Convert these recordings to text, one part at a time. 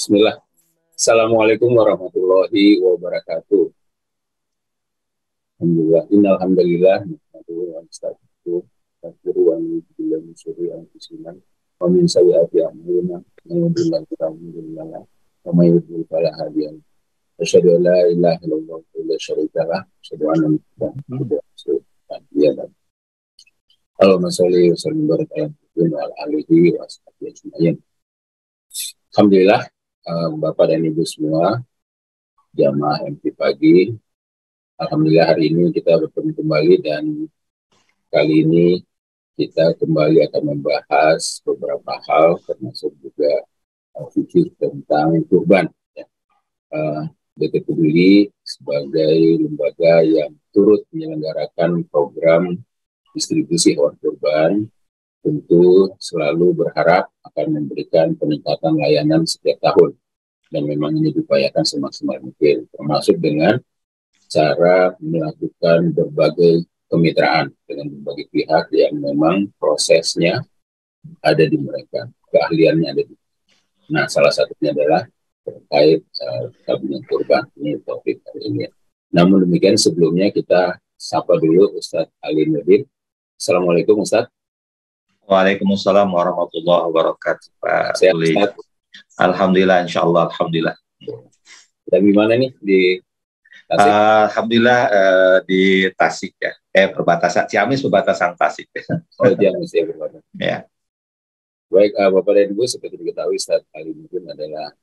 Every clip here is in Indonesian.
Bismillah. Assalamualaikum warahmatullahi wabarakatuh. Alhamdulillah. Innalhamdulillah. Nahmaduhu wa nasta'inuhu wa nastaghfiruh min syururi anfusina wa min sayyiati a'malina. May yahdihillahu fala mudilla lahu wa may yudlil fala hadiya lahu. Asyhadu an la ilaha illallah wa la syarika lah. Asyhadu anna Muhammadan abduhu wa rasuluh. Allahumma sholli wa sallim wa barik ala alihi wa ashabihi ajma'in. Alhamdulillah, Bapak dan Ibu semua, jamaah MP Pagi. Alhamdulillah hari ini kita bertemu kembali dan kali ini kita kembali akan membahas beberapa hal termasuk juga fikih tentang kurban. Ya. DT Peduli sebagai lembaga yang turut menyelenggarakan program distribusi hewan kurban tentu selalu berharap akan memberikan peningkatan layanan setiap tahun dan memang ini diupayakan semaksimal mungkin termasuk dengan cara melakukan berbagai kemitraan dengan berbagai pihak yang memang prosesnya ada di mereka, keahliannya ada di mereka. Nah, salah satunya adalah terkait kabinet kurban ini topik hari ini. Namun demikian sebelumnya kita sapa dulu Ustadz Ali Nurdin. Assalamualaikum Ustadz. Waalaikumsalam warahmatullahi wabarakatuh. Pak Uli. Alhamdulillah, insyaallah, alhamdulillah. Dan gimana nih di Tasik? Alhamdulillah di Tasik ya. Perbatasan Ciamis, perbatasan Tasik. Oh, Ciamis ya perbatasan. Ya. Baik, Bapak dan Ibu, seperti diketahui Ustadz Ali Nurdin adalah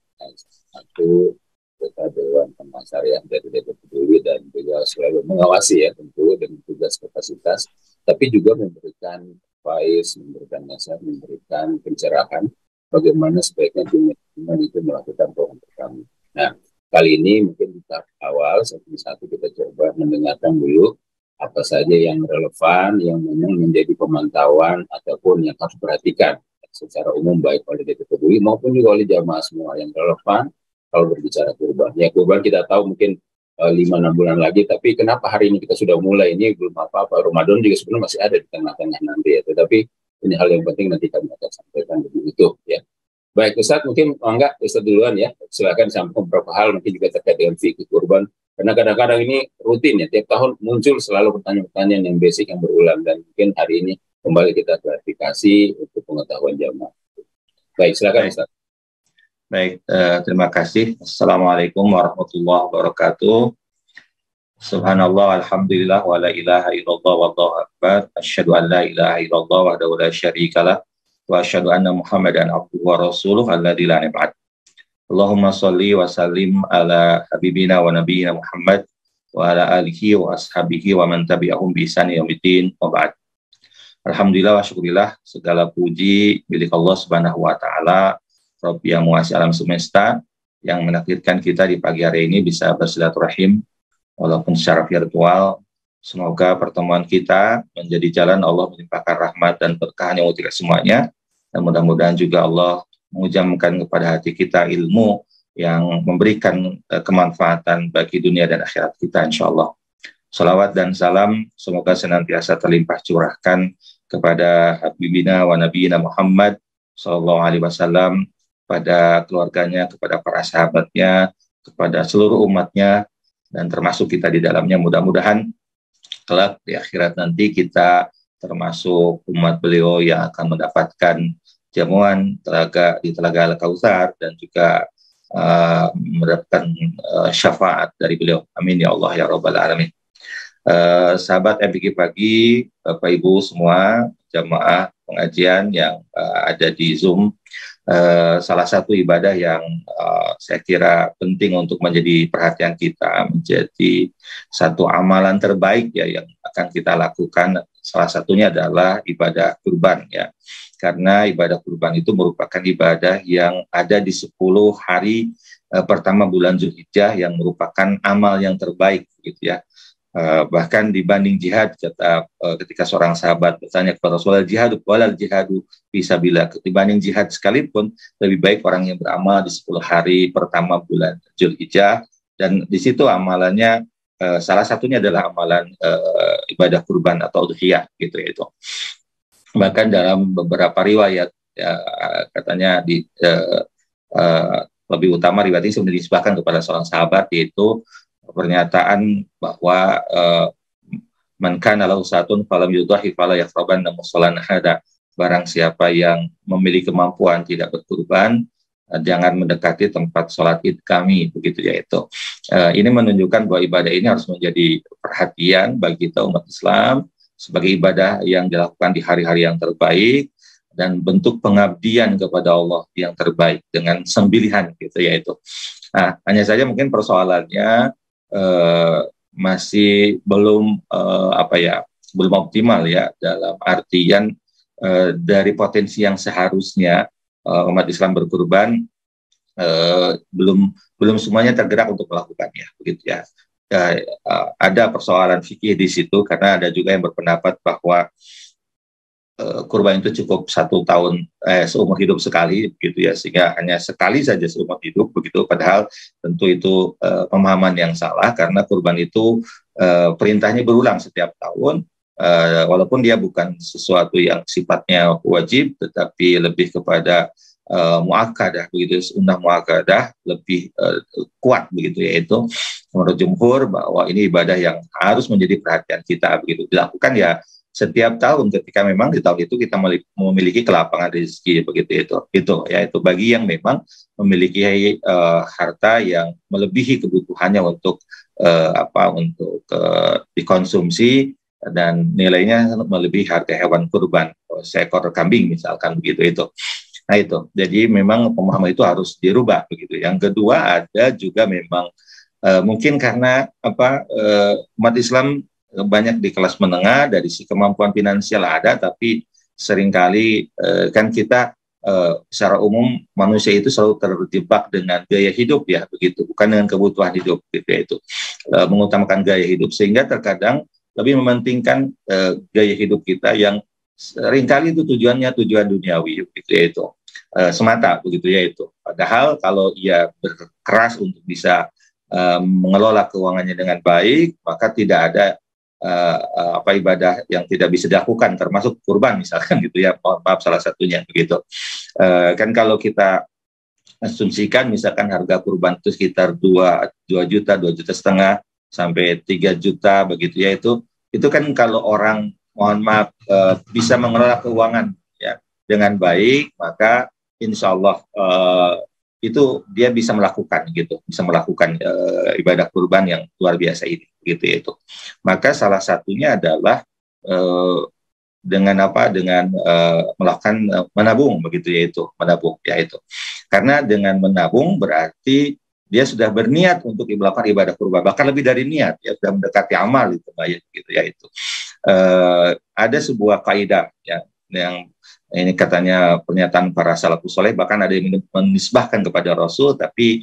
satu ketua Dewan Pengawas Syariah dari DT Peduli dan beliau selalu mengawasi ya tentu dengan tugas kapasitas, tapi juga memberikan advice, memberikan nasihat, memberikan pencerahan bagaimana sebaiknya teman-teman itu melakukan program. Nah, kali ini mungkin di tahap awal satu-satu kita coba mendengarkan dulu apa saja yang relevan, yang memang menjadi pemantauan ataupun yang harus diperhatikan secara umum baik oleh DT Peduli maupun juga oleh jamaah semua yang relevan kalau berbicara kurban. Ya kurban kita tahu mungkin 5-6 bulan lagi, tapi kenapa hari ini kita sudah mulai ini belum apa-apa. Ramadan juga sebenarnya masih ada di tengah-tengah nanti ya, tetapi ini hal yang penting nanti kami akan sampaikan lebih utuh ya. Baik Ustadz, mungkin enggak Ustadz duluan ya, silakan sampaikan beberapa hal mungkin juga terkait dengan fikih kurban, karena kadang-kadang ini rutin ya, tiap tahun muncul selalu pertanyaan-pertanyaan yang basic yang berulang dan mungkin hari ini kembali kita klarifikasi untuk pengetahuan jamaah. Baik, silakan Ustadz. Baik, terima kasih. Assalamualaikum warahmatullahi wabarakatuh. Subhanallah, alhamdulillah, wa la ilaha illallah, wallahu akbar. Asyhadu an la ilaha illallah wahdahu la syarikalah wa asyhadu anna Muhammadan abduhu wa rasuluh alladzi la nabiyya. Allahumma sholli wa sallim ala habibina wa nabiyyina Muhammad wa ala alihi wa ashabihi wa man tabi'ahum bi ihsan yaumiddin wa ba'd. Alhamdulillah wa syukurillah, segala puji milik Allah Subhanahu wa taala, Rabb yang menguasai alam semesta, yang menakdirkan kita di pagi hari ini bisa bersilaturahim walaupun secara virtual. Semoga pertemuan kita menjadi jalan Allah melimpahkan rahmat dan berkahnya untuk semuanya, dan mudah-mudahan juga Allah mengujamkan kepada hati kita ilmu yang memberikan kemanfaatan bagi dunia dan akhirat kita insyaallah. Salawat dan salam semoga senantiasa terlimpah curahkan kepada Habibina wa Nabiyina Muhammad sallallahu alaihi wasallam, pada keluarganya, kepada para sahabatnya, kepada seluruh umatnya, dan termasuk kita di dalamnya. Mudah-mudahan kelak di akhirat nanti kita termasuk umat beliau yang akan mendapatkan jamuan telaga di Telaga Al-Kautsar dan juga mendapatkan syafaat dari beliau. Amin ya Allah ya Rabbal Alamin. Sahabat MPG Pagi, Bapak Ibu semua, jamaah pengajian yang ada di Zoom, salah satu ibadah yang saya kira penting untuk menjadi perhatian kita, menjadi satu amalan terbaik ya yang akan kita lakukan. Salah satunya adalah ibadah kurban ya, karena ibadah kurban itu merupakan ibadah yang ada di 10 hari pertama bulan Zulhijjah yang merupakan amal yang terbaik gitu ya. Bahkan dibanding jihad, ketika seorang sahabat bertanya kepada Rasulullah, jihadu fisabilillah, dibanding jihad sekalipun lebih baik orang yang beramal di 10 hari pertama bulan Zulhijjah, dan di situ amalannya salah satunya adalah amalan ibadah kurban atau udhiyah gitu ya itu. Bahkan dalam beberapa riwayat ya, katanya lebih utama riwayat ini sudah disebutkan kepada seorang sahabat, yaitu pernyataan bahwa man kana lahu satun falam yudhahi fala yaqrabanna musallana hada. Barang siapa yang memiliki kemampuan tidak berkurban, jangan mendekati tempat sholat id kami, begitu ya itu. Ini menunjukkan bahwa ibadah ini harus menjadi perhatian bagi kita umat Islam sebagai ibadah yang dilakukan di hari-hari yang terbaik dan bentuk pengabdian kepada Allah yang terbaik dengan sembelihan, gitu ya itu. Nah, hanya saja mungkin persoalannya masih belum belum optimal ya, dalam artian dari potensi yang seharusnya umat Islam berkurban, belum semuanya tergerak untuk melakukannya, begitu ya. Ada persoalan fikih di situ, karena ada juga yang berpendapat bahwa kurban itu cukup 1 tahun seumur hidup sekali, begitu ya, sehingga hanya sekali saja seumur hidup, begitu. Padahal tentu itu pemahaman yang salah, karena kurban itu perintahnya berulang setiap tahun, walaupun dia bukan sesuatu yang sifatnya wajib, tetapi lebih kepada muakkadah, begitu, sunnah muakkadah lebih kuat, begitu, yaitu menurut jumhur bahwa ini ibadah yang harus menjadi perhatian kita, begitu, dilakukan ya setiap tahun ketika memang di tahun itu kita memiliki kelapangan rezeki, begitu itu ya, itu bagi yang memang memiliki harta yang melebihi kebutuhannya untuk dikonsumsi dan nilainya melebihi harga hewan kurban, seekor kambing misalkan, begitu itu. Nah itu, jadi memang pemahaman itu harus dirubah, begitu. Yang kedua, ada juga memang mungkin karena umat Islam banyak di kelas menengah, dari si kemampuan finansial ada, tapi seringkali kan kita secara umum manusia itu selalu terjebak dengan gaya hidup ya, begitu, bukan dengan kebutuhan hidup, gitu ya, itu mengutamakan gaya hidup, sehingga terkadang lebih mementingkan gaya hidup kita yang seringkali itu tujuan duniawi, begitu ya, itu semata, begitu ya, itu. Padahal kalau ia berkeras untuk bisa mengelola keuangannya dengan baik, maka tidak ada ibadah yang tidak bisa dilakukan, termasuk kurban misalkan, gitu ya, maaf salah satunya, begitu. Kan kalau kita asumsikan misalkan harga kurban itu sekitar 2 juta, 2,5 juta sampai 3 juta, begitu ya, itu kan kalau orang, mohon maaf, bisa mengelola keuangan ya dengan baik, maka insya Allah itu dia bisa melakukan, gitu, bisa melakukan ibadah kurban yang luar biasa ini, gitu ya, itu. Maka salah satunya adalah dengan melakukan menabung, begitu ya, itu, menabung ya, itu. Karena dengan menabung berarti dia sudah berniat untuk melakukan ibadah kurban, bahkan lebih dari niat, ya, sudah mendekati amal, itu, gitu ya, itu. Ada sebuah kaidah ya, yang ini katanya pernyataan para salafus saleh, bahkan ada yang menisbahkan kepada Rasul, tapi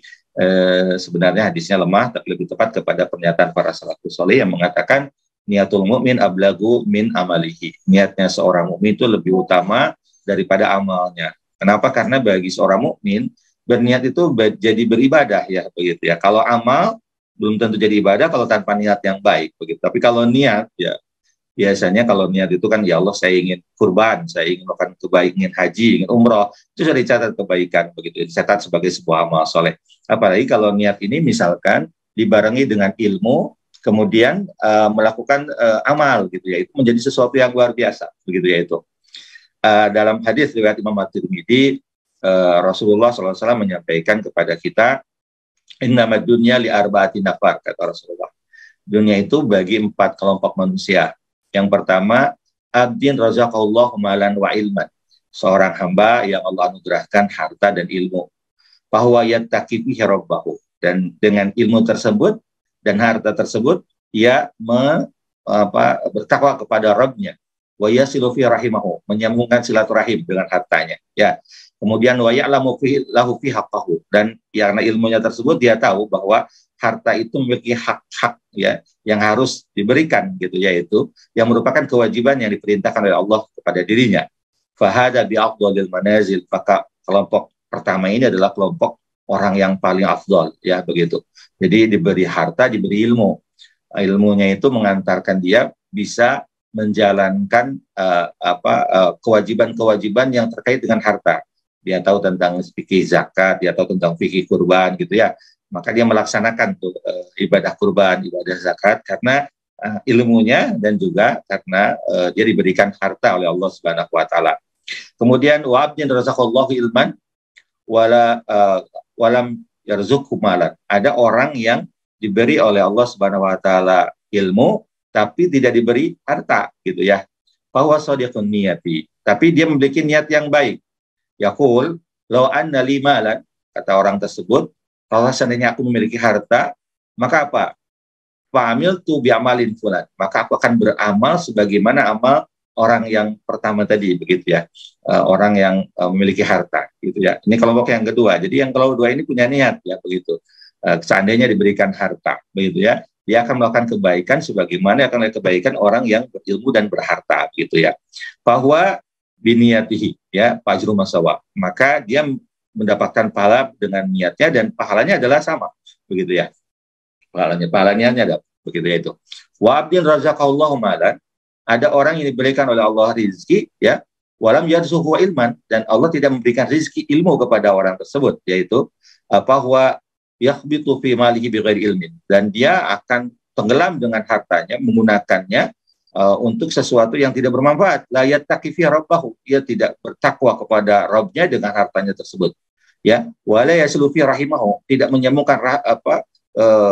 sebenarnya hadisnya lemah, tapi lebih tepat kepada pernyataan para salafus saleh yang mengatakan niatul mu'min ablagu min amalihi. Niatnya seorang mukmin itu lebih utama daripada amalnya. Kenapa? Karena bagi seorang mukmin berniat itu jadi beribadah ya, begitu ya. Kalau amal belum tentu jadi ibadah kalau tanpa niat yang baik, begitu. Tapi kalau niat ya, biasanya kalau niat itu kan, ya Allah, saya ingin kurban, saya ingin melakukan kebaikan, ingin haji, ingin umroh, itu sudah dicatat kebaikan, begitu, dicatat sebagai sebuah amal soleh. Apalagi kalau niat ini misalkan dibarengi dengan ilmu, kemudian melakukan amal, gitu ya, itu menjadi sesuatu yang luar biasa, begitu ya, itu. Dalam hadis riwayat Imam At-Tirmidzi, Rasulullah SAW menyampaikan kepada kita, innamad dunya li arba'ati nafar, kata Rasulullah. Dunia itu bagi 4 kelompok manusia. Yang pertama, abdin razaqallahu malan wa ilman, seorang hamba yang Allah anugerahkan harta dan ilmu. Bahwa yattaqi bihi rabbahu, dan dengan ilmu tersebut dan harta tersebut ia bertakwa kepada Rabb-nya. Wa yasilu fi rahimahu, menyambungkan silaturahim dengan hartanya. Ya. Kemudian wa ya'lamu lahu fi haqqahu, dan karena ilmunya tersebut dia tahu bahwa harta itu memiliki hak-hak ya yang harus diberikan, gitu, yaitu yang merupakan kewajiban yang diperintahkan oleh Allah kepada dirinya. Fahada bi afdhalil manazil, maka kelompok pertama ini adalah kelompok orang yang paling afdal ya, begitu. Jadi diberi harta, diberi ilmu. Ilmunya itu mengantarkan dia bisa menjalankan kewajiban-kewajiban yang terkait dengan harta. dia tahu tentang fikih zakat, dia tahu tentang fikih kurban gitu ya, maka dia melaksanakan tuh ibadah kurban, ibadah zakat karena ilmunya dan juga karena dia diberikan harta oleh Allah Subhanahu wa taala. Kemudian wa abdin razaqallahu ilman walam yarzuqhu malan. Ada orang yang diberi oleh Allah Subhanahu wa taala ilmu tapi tidak diberi harta gitu ya. Bahwa shadiqun niyati, tapi dia memiliki niat yang baik. Yaqul law anna li malan, kata orang tersebut, kalau seandainya aku memiliki harta, maka apa? Fa'amil tu bi'amalin fulan, maka aku akan beramal sebagaimana amal orang yang pertama tadi, begitu ya, orang yang memiliki harta, gitu ya. Ini kelompok yang kedua. Jadi yang kelompok kedua ini punya niat, ya begitu. Seandainya diberikan harta, begitu ya, dia akan melakukan kebaikan sebagaimana akan melakukan kebaikan orang yang berilmu dan berharta, gitu ya. Bahwa biniyatihi, ya, fajru masawa, maka dia mendapatkan pahala dengan niatnya dan pahalanya adalah sama, begitu ya. Pahalanya ada, begitu ya itu. Wa abdin razaqallahu malan, ada orang yang diberikan oleh Allah rizki, ya, walam yarzuqhu ilman, dan Allah tidak memberikan rizki ilmu kepada orang tersebut, yaitu bahwa yakhbitu fi malihi bighairi ilmin, dan dia akan tenggelam dengan hartanya, menggunakannya untuk sesuatu yang tidak bermanfaat. La yattaqi fi rabbahu, dia tidak bertakwa kepada Rabbnya dengan hartanya tersebut, ya. Wala yaslu fi rahimahu, tidak menyambungkan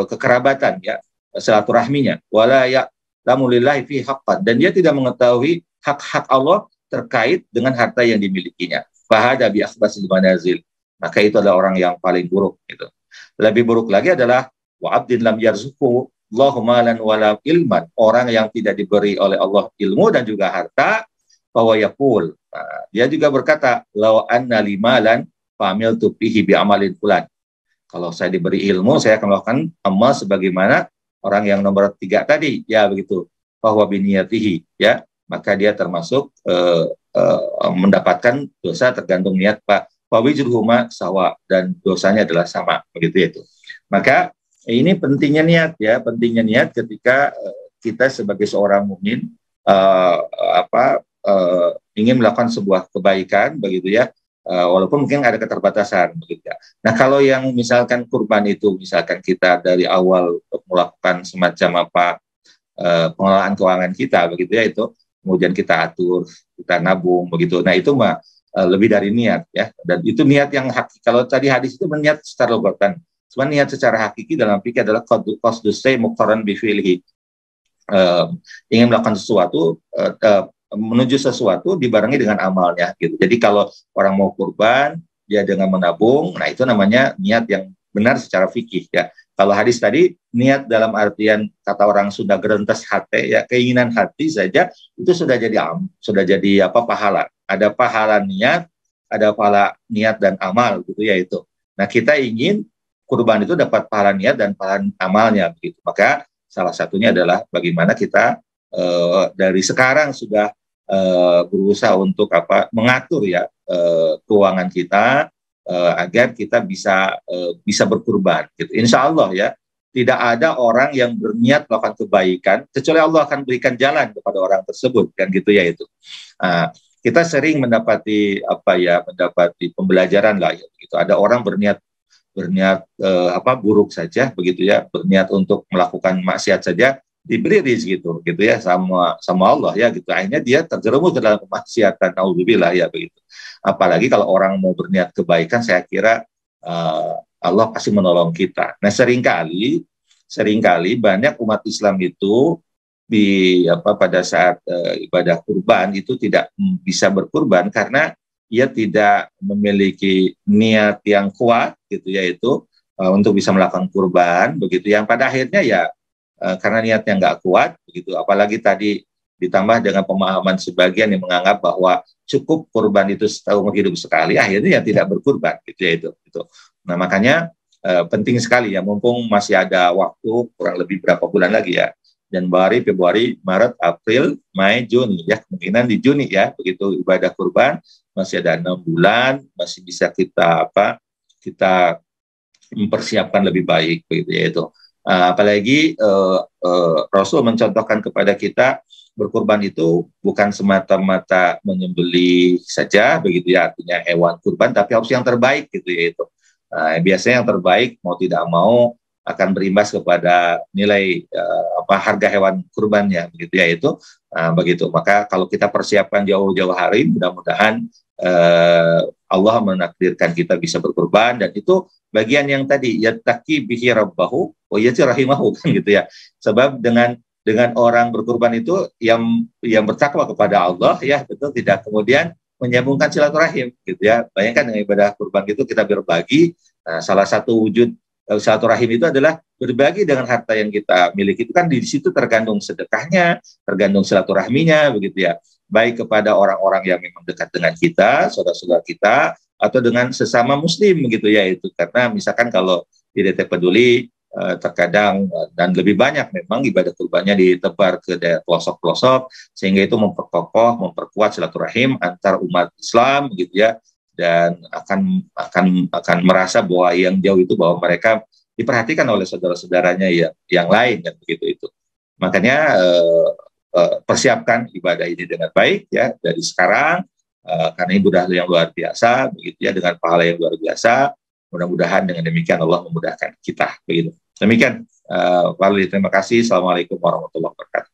kekerabatan, ya, silaturahminya. Wala ya'lamu lillahi fi haqqan, dan dia tidak mengetahui hak-hak Allah terkait dengan harta yang dimilikinya. Fahada bi akhbasil manazil, maka itu adalah orang yang paling buruk gitu. Lebih buruk lagi adalah wa abdin lam yarzuqhu Allahu malan wala ilman, orang yang tidak diberi oleh Allah ilmu dan juga harta, bahwa yaqul, dia juga berkata, law anna limalan familtu bihi bi amalin fulan, kalau saya diberi ilmu, saya akan melakukan amal sebagaimana orang yang nomor 3 tadi, ya begitu. Bahwa biniyatihi, ya, maka dia termasuk mendapatkan dosa tergantung niat, Pak. Fawijruhuma sawa, dan dosanya adalah sama, begitu itu. Maka ini pentingnya niat, ya, pentingnya niat ketika kita sebagai seorang mukmin ingin melakukan sebuah kebaikan, begitu ya. Walaupun mungkin ada keterbatasan, begitu ya. Nah, kalau yang misalkan kurban itu, misalkan kita dari awal melakukan semacam pengelolaan keuangan kita, begitu ya, itu kemudian kita atur, kita nabung, begitu. Nah, itu mah lebih dari niat, ya. Dan itu niat yang hakiki. Kalau tadi hadis itu niat secara logatan, cuma niat secara hakiki dalam fikih adalah qasdus syai' muqtaran bi fi'lihi. Ingin melakukan sesuatu, menuju sesuatu dibarengi dengan amalnya gitu. Jadi kalau orang mau kurban, dia dengan menabung, nah itu namanya niat yang benar secara fikih, ya. Kalau hadis tadi niat dalam artian kata orang Sunda gerentes hati, ya, keinginan hati saja itu sudah jadi pahala. Ada pahala niat, ada pahala niat dan amal gitu ya itu. Nah, kita ingin kurban itu dapat pahala niat dan pahala amalnya begitu. Maka salah satunya adalah bagaimana kita dari sekarang sudah berusaha untuk mengatur, ya, keuangan kita agar kita bisa berkurban gitu. Insya Allah, ya, tidak ada orang yang berniat melakukan kebaikan kecuali Allah akan berikan jalan kepada orang tersebut, kan gitu ya itu. Kita sering mendapati pembelajaran lah, ya, gitu. Ada orang berniat buruk saja, begitu ya, berniat untuk melakukan maksiat saja, diberi rezeki gitu ya sama Allah, ya gitu. Akhirnya dia terjerumus dalam kemaksiatan, naudzubillah, ya begitu. Apalagi kalau orang mau berniat kebaikan, saya kira Allah pasti menolong kita. Nah, seringkali banyak umat Islam itu pada saat ibadah kurban itu tidak bisa berkurban karena ia tidak memiliki niat yang kuat gitu, yaitu untuk bisa melakukan kurban begitu, yang pada akhirnya ya karena niatnya nggak kuat begitu, apalagi tadi ditambah dengan pemahaman sebagian yang menganggap bahwa cukup kurban itu seumur hidup sekali, akhirnya ya tidak berkurban gitu ya itu. Nah, makanya penting sekali, ya, mumpung masih ada waktu kurang lebih berapa bulan lagi, ya, Januari, Februari, Maret, April, Mei, Juni, ya, kemungkinan di Juni, ya, begitu ibadah kurban masih ada 6 bulan, masih bisa kita mempersiapkan lebih baik begitu ya itu. Apalagi Rasul mencontohkan kepada kita berkurban itu bukan semata-mata menyembelih saja begitu ya, artinya hewan kurban, tapi harus yang terbaik gitu ya itu. Nah, biasanya yang terbaik mau tidak mau akan berimbas kepada nilai harga hewan kurbannya begitu ya itu. Begitu. Maka kalau kita persiapkan jauh-jauh hari, mudah-mudahan Allah menakdirkan kita bisa berkurban, dan itu bagian yang tadi yattaqi bihi rabbahu wa yati rahimahu kan gitu ya. Sebab dengan orang berkurban itu yang bertakwa kepada Allah ya, betul, tidak kemudian menyambungkan silaturahim gitu ya. Bayangkan dengan ibadah kurban itu kita berbagi. Nah, salah satu wujud silaturahim itu adalah berbagi dengan harta yang kita miliki. Itu kan di situ tergandung sedekahnya, tergandung silaturahminya begitu ya. Baik kepada orang-orang yang memang dekat dengan kita, saudara-saudara kita, atau dengan sesama muslim begitu ya itu. Karena misalkan kalau di DT Peduli terkadang dan lebih banyak memang ibadah kurbannya ditebar ke daerah pelosok-pelosok, sehingga itu memperkokoh, memperkuat silaturahim antar umat Islam gitu ya, dan akan merasa bahwa yang jauh itu bahwa mereka diperhatikan oleh saudara-saudaranya yang lain kan begitu itu. Makanya persiapkan ibadah ini dengan baik ya dari sekarang, karena ini ibadah yang luar biasa begitu ya, dengan pahala yang luar biasa. Mudah-mudahan dengan demikian Allah memudahkan kita begitu. Demikian Pak Lili, terima kasih. Assalamualaikum warahmatullahi wabarakatuh.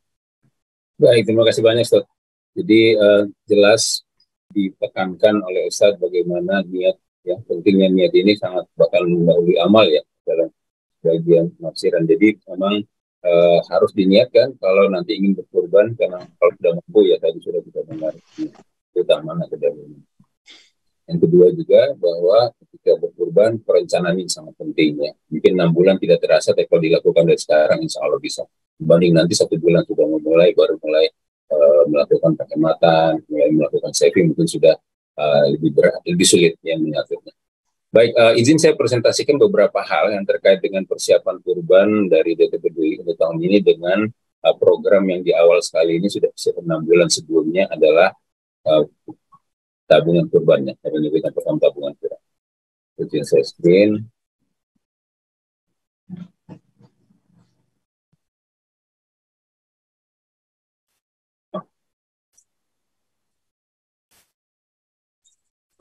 Baik, terima kasih banyak Ustaz. Jadi jelas ditekankan oleh Ustaz bagaimana niat, ya pentingnya niat ini sangat bakal mendahului amal ya dalam bagian penafsiran. Jadi memang harus diniatkan kalau nanti ingin berkurban, karena kalau sudah mampu ya tadi sudah kita dengar utamanya kedahuluan. Yang kedua juga bahwa ketika berkurban perencanaan ini sangat penting ya. Mungkin 6 bulan tidak terasa, tapi kalau dilakukan dari sekarang insya Allah bisa. Dibanding nanti 1 bulan sudah baru mulai melakukan penghematan, mulai melakukan saving, mungkin sudah lebih sulit yang mengaturnya. Baik, izin saya presentasikan beberapa hal yang terkait dengan persiapan kurban dari DT Peduli untuk tahun ini dengan program yang di awal sekali ini sudah persiapan 6 bulan sebelumnya adalah tabungan kurbannya. Kami menyebutkan program tabungan kurban. Izin saya screen.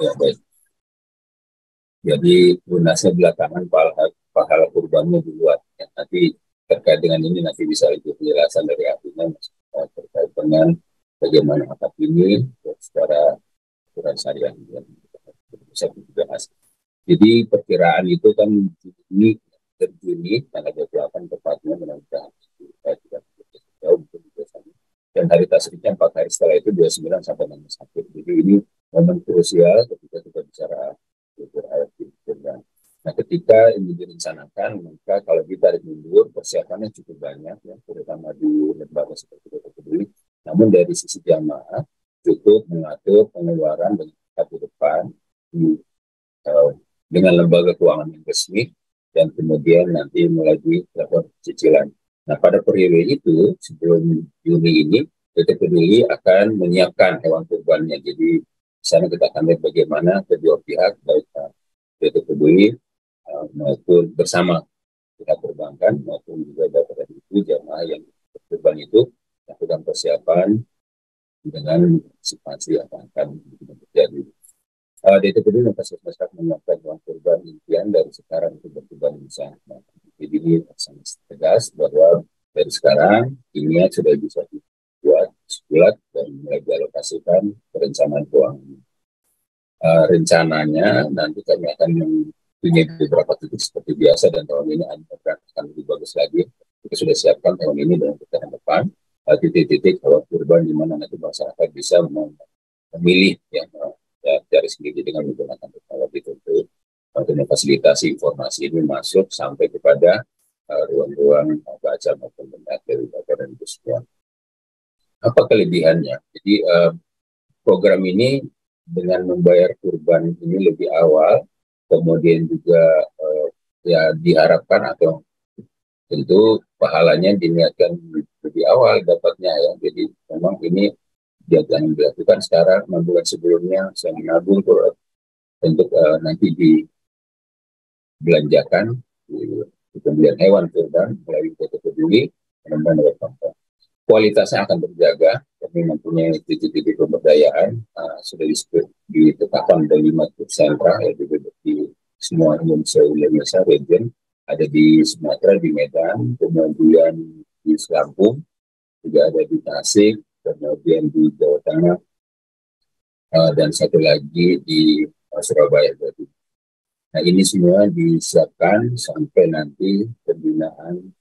Ya, baik. Jadi lunasnya belakangan, pahala kurbannya duluan. Ya, nanti terkait dengan ini nanti bisa lebih penjelasan dari ahlinya terkait dengan bagaimana akad ini secara aturan syariah yang bisa dibahas. Jadi perkiraan itu kan Juni tanggal 28 tepatnya, mudah-mudahan tidak jauh biasanya. Dan hari tasriknya 4 hari setelah itu 29 sampai 61. Jadi ini momen krusial ketika kita bicara kurban. Nah, ketika ini direncanakan, maka kalau kita mundur, persiapannya cukup banyak ya, terutama di lembaga seperti DT Peduli. Namun dari sisi jamaah cukup mengatur pengeluaran dengan di depan dengan lembaga keuangan yang resmi, dan kemudian nanti mulai dilakukan cicilan. Nah, pada periode itu sebelum Juni ini DT Peduli akan menyiapkan hewan kurbannya. Jadi di sana kita akan lihat bagaimana kedua pihak, baik DT Peduli maupun bersama pihak perbankan maupun juga daripada itu jamaah yang berkurban itu lakukan persiapan dengan antisipasi yang akan terjadi. DT Peduli masyarakat menyiapkan uang kurban impian dari sekarang untuk berkurban bisa. Jadi ini sangat tegas bahwa dari sekarang ini sudah bisa dibuat bulat dan mulai dialokasikan perencanaan keuangan. Rencananya nanti kami akan mempunyai beberapa titik seperti biasa, dan tahun ini akan lebih bagus lagi. Kita sudah siapkan tahun ini dan untuk tahun depan titik-titik hewan kurban di mana nanti masyarakat bisa memilih yang dari sendiri dengan menggunakan teknologi tentu untuk memfasilitasi informasi ini masuk sampai kepada ruang-ruang baca maupun mendengar dari bapak dan ibu semua. Apa kelebihannya? Jadi program ini dengan membayar kurban ini lebih awal, kemudian juga ya diharapkan atau tentu pahalanya diniatkan lebih awal dapatnya ya. Jadi memang ini jangan dilakukan sekarang 6 bulan sebelumnya, saya menabung untuk nanti dibelanjakan di pembelian hewan kurban melalui DT Peduli. kualitasnya akan terjaga. Kami mempunyai titik-titik pemberdayaan sudah ditetapkan ada 5 sentra yaitu di semua Indonesia region, ada di Sumatera, di Medan, kemudian di Lampung, juga ada di Tasik, kemudian di Jawa Tengah, dan satu lagi di Surabaya. Nah, ini semua disiapkan sampai nanti pembinaan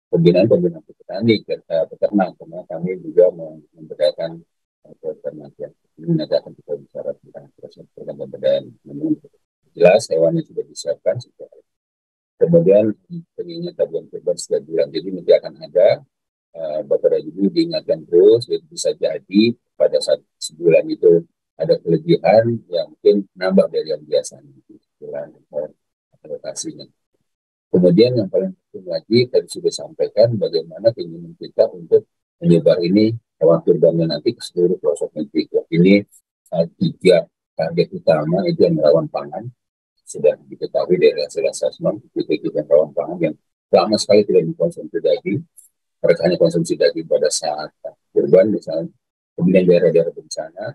petani peternak, karena kami juga memberdayakan peternak. Ini nanti akan kita bicara tentang proses pemberdayaan. Jelas hewannya sudah disiapkan. Kemudian pengingat tabungan kurban setiap bulan. Jadi nanti akan ada Bapak dan Ibu diingatkan terus. Jadi bisa jadi pada saat sebulan itu ada kelebihan yang mungkin nambah dari yang biasanya sebulan alokasinya. Kemudian yang paling penting lagi tadi sudah sampaikan bagaimana keinginan kita untuk menyebar ini hewan kurbannya nanti ke seluruh pelosok negeri. Ini 3 target utama itu yang rawan pangan. Sudah diketahui dari hasil asesmen titik-titik yang rawan pangan yang lama sekali tidak dikonsumsi daging. Mereka hanya konsumsi daging pada saat kurban misalnya. Kemudian daerah-daerah bencana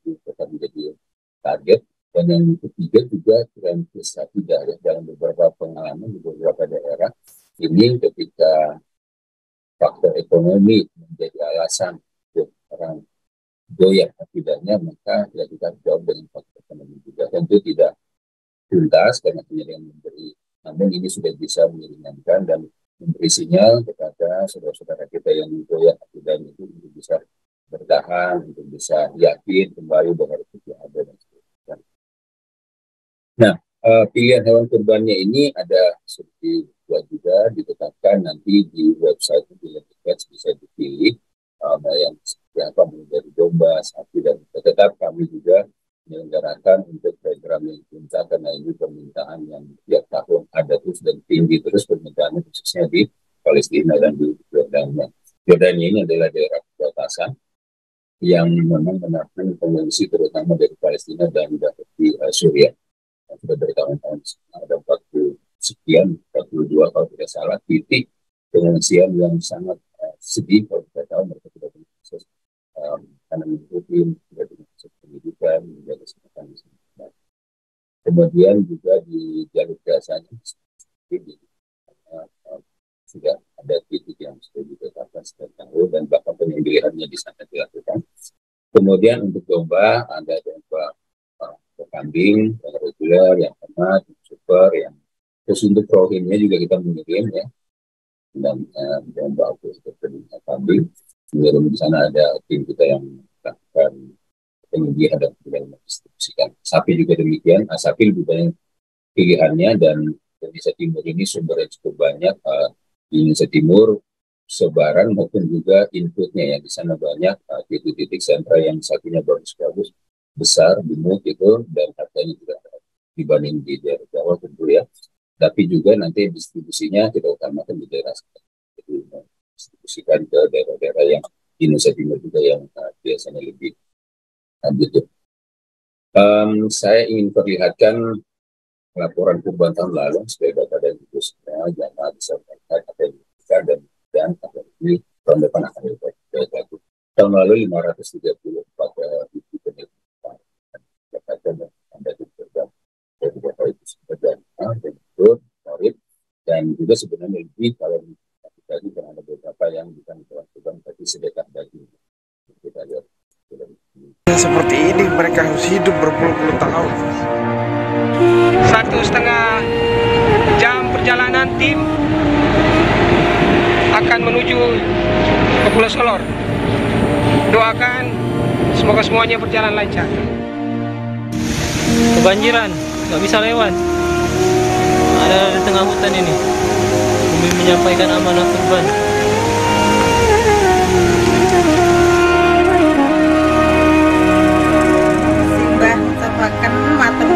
itu tetap menjadi target. Dan yang ketiga juga tren bisa tidak ya, dalam beberapa pengalaman di beberapa daerah ini ketika faktor ekonomi menjadi alasan untuk orang doyak tidaknya, maka ya kita jawab dengan faktor ekonomi juga. Tentu tidak tuntas karena penyediaan memberi, namun ini sudah bisa meringankan dan memberi sinyal kepada saudara-saudara kita yang doyak tidaknya itu untuk bisa bertahan, untuk bisa yakin kembali bahwa itu ada dan sebagainya. Nah, pilihan hewan kurbannya ini ada seperti juga ditetapkan nanti di website di Leaders bisa dipilih yang seperti apa, mulai dari domba, sapi, dan tetap kami juga menyelenggarakan untuk program yang puncak karena ini permintaan yang tiap tahun ada terus dan tinggi terus permintaannya khususnya di Palestina dan di Jordania. Jordania ini adalah daerah perbatasan yang memang menampung pengungsi terutama dari Palestina dan dari Suriah. Sudah dari tahun-tahun ada 40 sekian, 42 kalau tidak salah titik pengungsian yang sangat sedih kalau kita tahu mereka tidak punya akses karena mengikuti tidak punya akses pendidikan, menjaga kesehatan. Kemudian juga di jalur Gazanya sudah ada titik yang sudah ditetapkan setiap tahun dan bahkan penyembelihannya di sana dilakukan. Kemudian untuk domba ada domba kambing yang reguler, yang hemat, yang super, yang terus untuk prohinnya juga kita mengirim ya, dan bagus seperti kambing. Kemudian di sana ada tim kita yang melakukan penyembelihan dan kemudian mendistribusikan. Sapi juga demikian. Sapi lebih banyak pilihannya dan Indonesia Timur ini sumbernya cukup banyak. Di Indonesia Timur sebaran maupun juga inputnya ya, di sana banyak titik-titik sentra yang sapinya bagus-bagus besar dimut itu dan harganya tidak dibanding di daerah Jawa tentu ya, tapi juga nanti distribusinya kita utamakan di daerah jadi distribusikan ke daerah-daerah yang di Indonesia Timur juga yang biasanya lebih butuh. Saya ingin perlihatkan laporan kurban tahun lalu supaya Bapak dan Ibu semua jangan bisa melihat apa yang diberikan dan apa ini tahun depan akan lebih baik. Tahun lalu 534 ribu penerima dan juga sebenarnya lebih kalau tadi kan ada beberapa yang bukan kurban tapi sedekah daging. Kita lihat seperti ini mereka harus hidup berpuluh-puluh tahun. 1,5 jam perjalanan tim akan menuju ke Pulau Solor. Doakan semoga semuanya berjalan lancar. Kebanjiran, nggak bisa lewat. Ada di tengah hutan ini. Kami menyampaikan amanah kurban. Simbah tepakan matur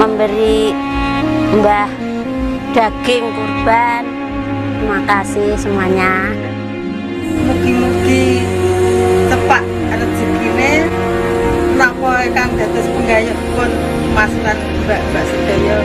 memberi Mbah daging kurban. Terima kasih semuanya. Mugi-mugi cepak rezekine napa kang dados penggayuh pun Mas lan Mbak sedaya.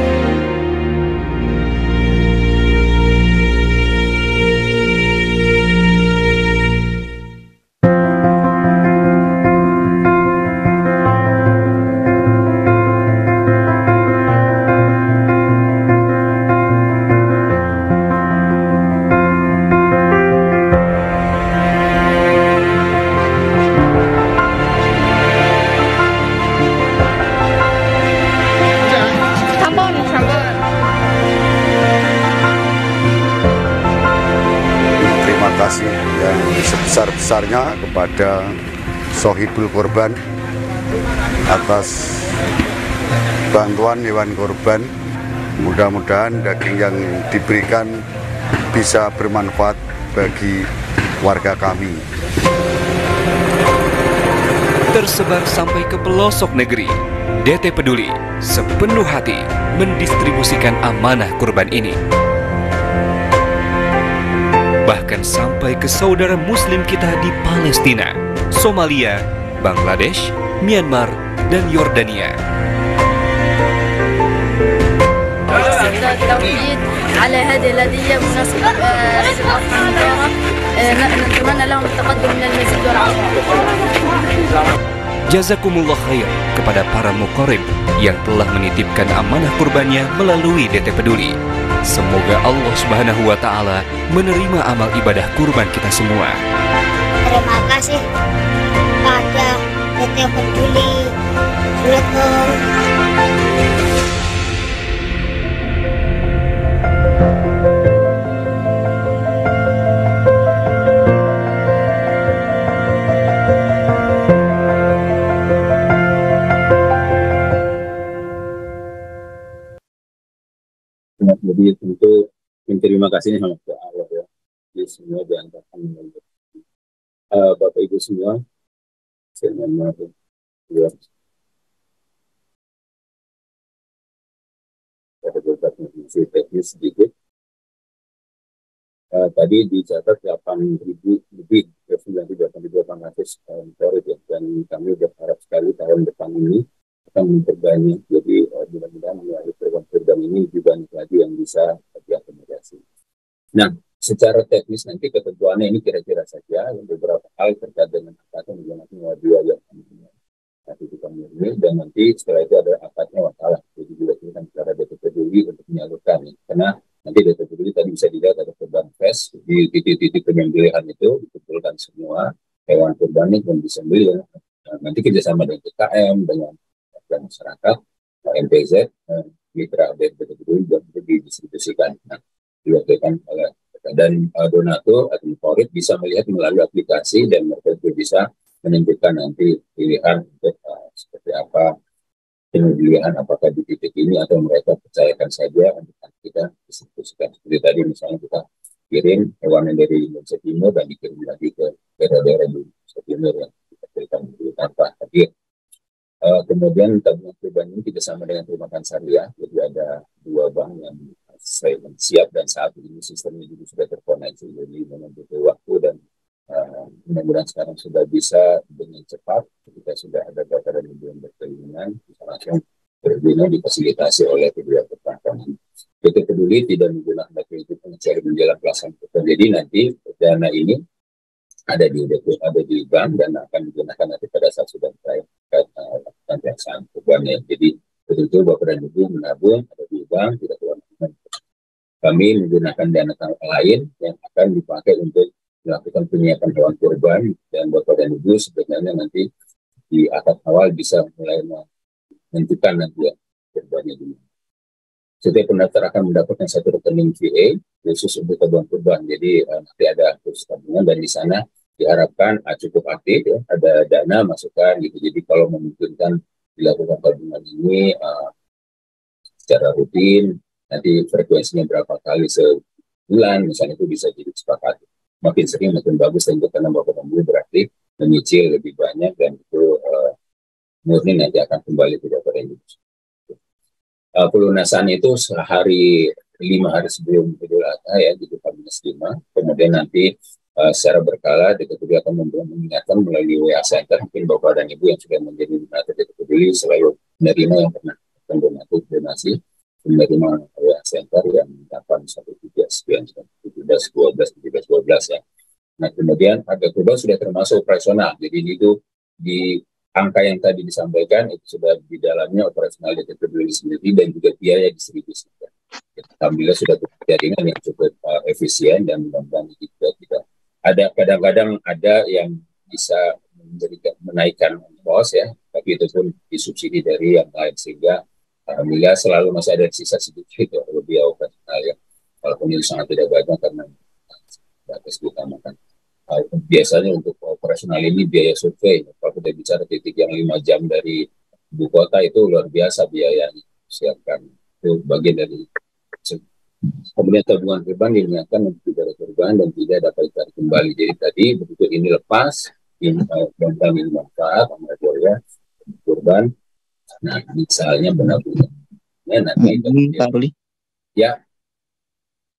kasih yang sebesar-besarnya kepada Sohibul Korban atas bantuan hewan korban. Mudah-mudahan daging yang diberikan bisa bermanfaat bagi warga kami. Tersebar sampai ke pelosok negeri, DT Peduli sepenuh hati mendistribusikan amanah kurban ini. Bahkan sampai ke saudara muslim kita di Palestina, Somalia, Bangladesh, Myanmar, dan Yordania. على هذه الهدية بمناسبة عيد الأضحى المبارك نتمنى لهم التقدم من المزيد والعطاء. Jazakumullah khair kepada para muqarrib yang telah menitipkan amanah kurbannya melalui DT Peduli. Semoga Allah Subhanahu wa Ta'ala menerima amal ibadah kurban kita semua. Terima kasih pada DT Peduli. Jadi tentu terima kasih sama Allah ya. Jadi semua diantarkan Bapak Ibu semua, saya mohon maaf ya. Ada beberapa informasi teknis sedikit. Tadi dicatat 8.000 lebih, 9.800 murid ya, dan kami berharap sekali tahun depan ini akan memperbanyak. Jadi mudah-mudahan melalui program ini lebih banyak lagi yang bisa diakomodasi. Nah, secara teknis nanti ketentuannya ini kira-kira saja beberapa hal terkait dengan akadnya menggunakan dua yang nanti kita milih, dan nanti setelah itu ada akadnya wakalah. Jadi juga kita cara DT Peduli untuk menyalurkan ya. Karena nanti DT Peduli tadi bisa dilihat ada kurban fest di titik-titik penyembelihan itu dikumpulkan semua hewan kurban yang disembelih. Nanti kerjasama dengan TKM, dengan masyarakat, MPZ, mitra DT Peduli dan didistribusikan. Nah, diwakilkan oleh dan donatur atau murid bisa melihat melalui aplikasi dan mereka juga bisa menentukan nanti pilihan untuk seperti apa pemilihan, apakah di titik ini atau mereka percayakan saja untuk kita distribusikan. Seperti tadi misalnya kita kirim hewan dari Indonesia Timur dan dikirim lagi ke daerah-daerah Indonesia Timur yang kita berikan tanpa hadir. Kemudian tabungan kurban ini kita sama dengan Perbankan Syariah, jadi ada dua bank yang siap dan saat ini sistemnya juga sudah terkoneksi, jadi memang butuh waktu dan mudah-mudahan sekarang sudah bisa dengan cepat. Kita sudah ada data dan yang berkeinginan bisa langsung berbina difasilitasi oleh kedua perbankan. DT Peduli tidak menggunakan data itu mencari menjalan pelaksanaan. Jadi nanti dana ini ada di bank dan akan digunakan nanti pada saat sudah lakukan pelaksanaan kurbannya. Jadi betul-betul Bapak dan Ibu menabung ada di bank, tidak keluar. Kami menggunakan dana lain yang akan dipakai untuk melakukan penyiapan hewan kurban, dan Bapak dan Ibu sebenarnya nanti di akad awal bisa mulai menentukan nanti ya kurbannya dulu. Setiap pendaftar akan mendapatkan satu rekening VA khusus untuk tabungan kurban. Jadi nanti ada khusus tabungan dan di sana diharapkan cukup aktif ya, ada dana masukan gitu. Jadi kalau memungkinkan dilakukan tabungan ini secara rutin, nanti frekuensinya berapa kali sebulan misalnya itu bisa jadi sepakat. Makin sering makin bagus, dan karena Bapak dan Ibu berarti menyicil lebih banyak dan itu murni nanti akan kembali ke Bapak dan Ibu. Pelunasan itu 5 hari sebelum Idul Adha ya, di H-5. Kemudian nanti secara berkala DT Peduli akan mengingatkan melalui WA Center. Mungkin Bapak dan Ibu yang sudah menjadi donatur DT Peduli selalu menerima yang pernah donatur donasi, menerima WA Center yang 813 sekian 17 12 ya. Nah, kemudian harga kurban sudah termasuk operasional. Jadi itu di angka yang tadi disampaikan itu sudah di dalamnya operasional DT Peduli sendiri dan juga biaya distribusi. Alhamdulillah sudah terjaringan yang cukup efisien, dan mudah-mudahan juga tidak ada, kadang-kadang ada yang bisa menaikkan ongkos ya, tapi itu pun disubsidi dari yang lain, sehingga alhamdulillah selalu masih ada sisa sedikit ya lebih operasional ya, walaupun itu sangat tidak banyak karena batas utamakan. Biasanya untuk operasional ini biaya survei, kalau kita bicara titik yang 5 jam dari ibu kota itu luar biasa biayanya siapkan, itu bagian dari. Kemudian tabungan korban diingatkan untuk tidak ada korban dan tidak dapat ditarik kembali. Jadi tadi begitu ini lepas, bantuan ini manfaat, ya, korban. Nah, misalnya penabungan. Nanti Pak Ruli. Ya.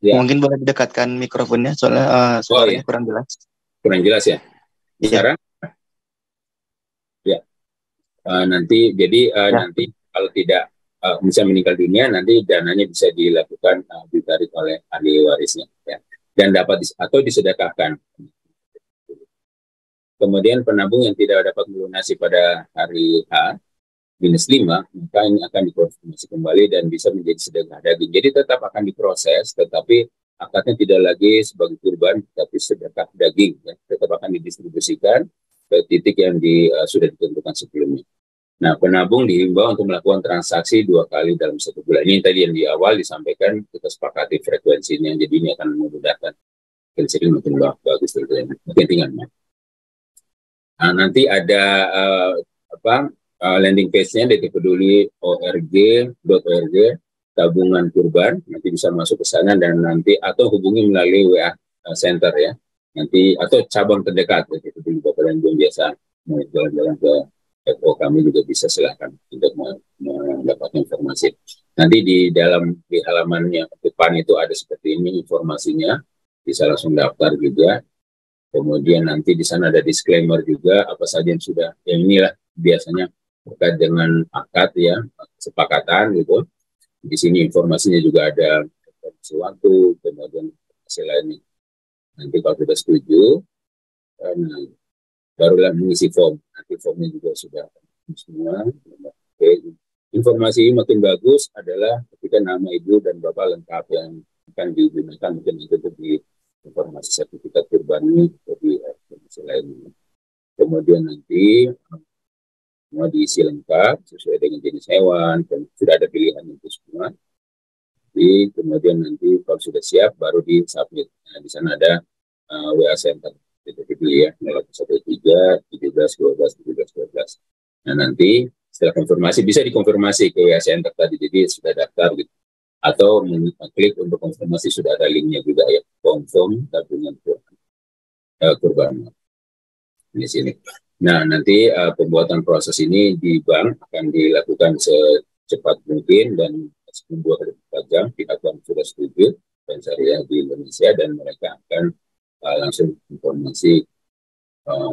Mungkin boleh didekatkan mikrofonnya soalnya suaranya kurang jelas. Kurang jelas ya? Sekarang? Ya. Nanti jadi nanti kalau tidak bisa meninggal dunia, nanti dananya bisa dilakukan ditarik oleh ahli warisnya, ya. Dan dapat atau disedekahkan. Kemudian penabung yang tidak dapat melunasi pada hari H-5, maka ini akan dikonfirmasi kembali dan bisa menjadi sedekah daging. Jadi tetap akan diproses, tetapi akadnya tidak lagi sebagai kurban, tapi sedekah daging, ya. Tetap akan didistribusikan ke titik yang sudah ditentukan sebelumnya. Nah, penabung dihimbau untuk melakukan transaksi 2 kali dalam 1 bulan. Ini tadi yang di awal disampaikan, kita sepakati frekuensinya, jadi ini akan memudahkan. Jadi makin bagus, makin tinggal. Nah, nanti ada landing page-nya dtpeduli.org, tabungan kurban, nanti bisa masuk ke sana dan nanti atau hubungi melalui WA Center, ya. Nanti atau cabang terdekat, jadi Bapak dan Ibu biasa mau jalan-jalan ke FO kami juga bisa, silahkan untuk mendapatkan informasi. Nanti di halamannya depan itu ada seperti ini informasinya, bisa langsung daftar juga. Kemudian nanti di sana ada disclaimer juga apa saja yang sudah, yang inilah biasanya terkait dengan akad, ya, kesepakatan gitu. Di sini informasinya juga ada waktu, kemudian hasil lainnya. Nanti kalau sudah setuju, barulah mengisi form. Nanti formnya juga sudah semua. Oke. Informasi makin bagus adalah ketika nama ibu dan bapak lengkap yang akan digunakan mungkin itu di informasi sertifikat kurbannya atau di informasi lainnya. Kemudian nanti semua diisi lengkap sesuai dengan jenis hewan dan sudah ada pilihan itu semua. Jadi kemudian nanti kalau sudah siap baru di submit. Nah, di sana ada WA Center. Ya, 013 17 12 17 12. Nah, nanti setelah konfirmasi bisa dikonfirmasi ke WA Center tadi, jadi sudah daftar gitu. Atau klik untuk konfirmasi, sudah ada linknya juga, ya, confirm tabungan kurban di sini. Nah, nanti pembuatan proses ini di bank akan dilakukan secepat mungkin dan seminggu ke 4 jam. Pihak bank sudah setuju dan syariah di Indonesia dan mereka akan langsung informasi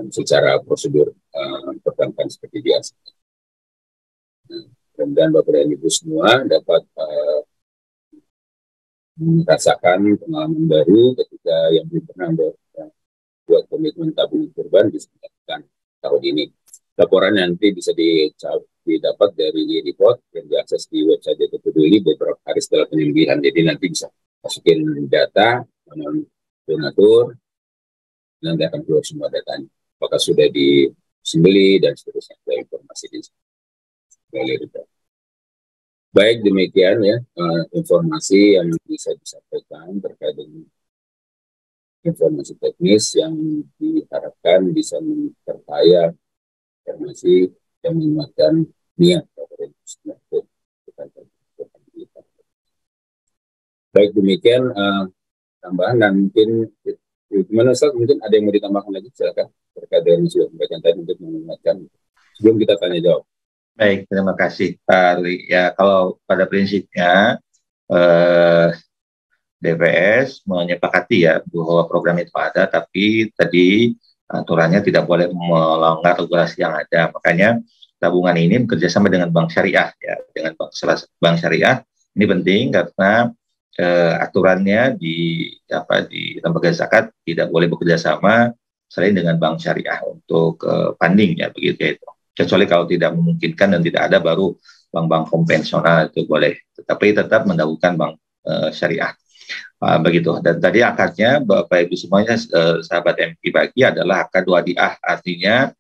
secara prosedur perbankan seperti biasa. Kemudian Bapak dan Ibu semua dapat merasakan pengalaman baru ketika yang belum pernah buat komitmen tabungan kurban bisa dilakukan tahun ini. Laporan nanti bisa didapat dari report yang diakses di website Peduli beberapa hari setelah penyembelihan. Jadi nanti bisa masukin data donatur, nanti akan keluar semua datanya. Apakah sudah disembeli dan seterusnya, ada informasi di sini. Baik, demikian ya informasi yang bisa disampaikan terkait dengan informasi teknis yang diharapkan bisa memperkaya informasi yang menguatkan niat. Baik, demikian tambahan dan mungkin gimana Ustaz, mungkin ada yang mau ditambahkan lagi, silakan terkait dengan sudah sampaikan tadi untuk mengingatkan sebelum kita tanya jawab. Baik, terima kasih Pak Ruli. Ya, kalau pada prinsipnya DPS menyepakati ya bahwa program itu ada, tapi tadi aturannya tidak boleh melanggar regulasi yang ada. Makanya tabungan ini bekerjasama dengan bank syariah, ya, dengan bank syariah. Ini penting karena aturannya di lembaga zakat tidak boleh bekerja sama selain dengan bank syariah untuk funding, ya, begitu ya itu. Kecuali kalau tidak memungkinkan dan tidak ada, baru bank-bank konvensional itu boleh. Tetapi tetap mendahulukan bank syariah. Begitu. Dan tadi akadnya Bapak Ibu semuanya sahabat MP bagi adalah akad wadiah, artinya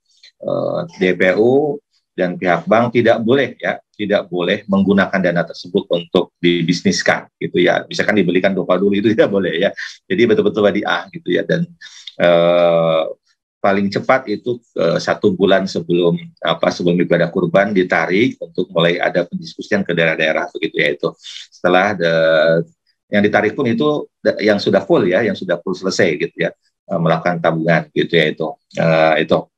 DPU dan pihak bank tidak boleh menggunakan dana tersebut untuk dibisniskan gitu ya. Misalkan dibelikan dopa dulu itu tidak boleh ya. Jadi betul-betul wadiah gitu ya. Dan paling cepat itu 1 bulan sebelum ibadah kurban ditarik untuk mulai ada pendiskusian ke daerah-daerah begitu ya. Itu setelah yang ditarik pun itu yang sudah full selesai gitu ya, melakukan tabungan gitu ya. Itu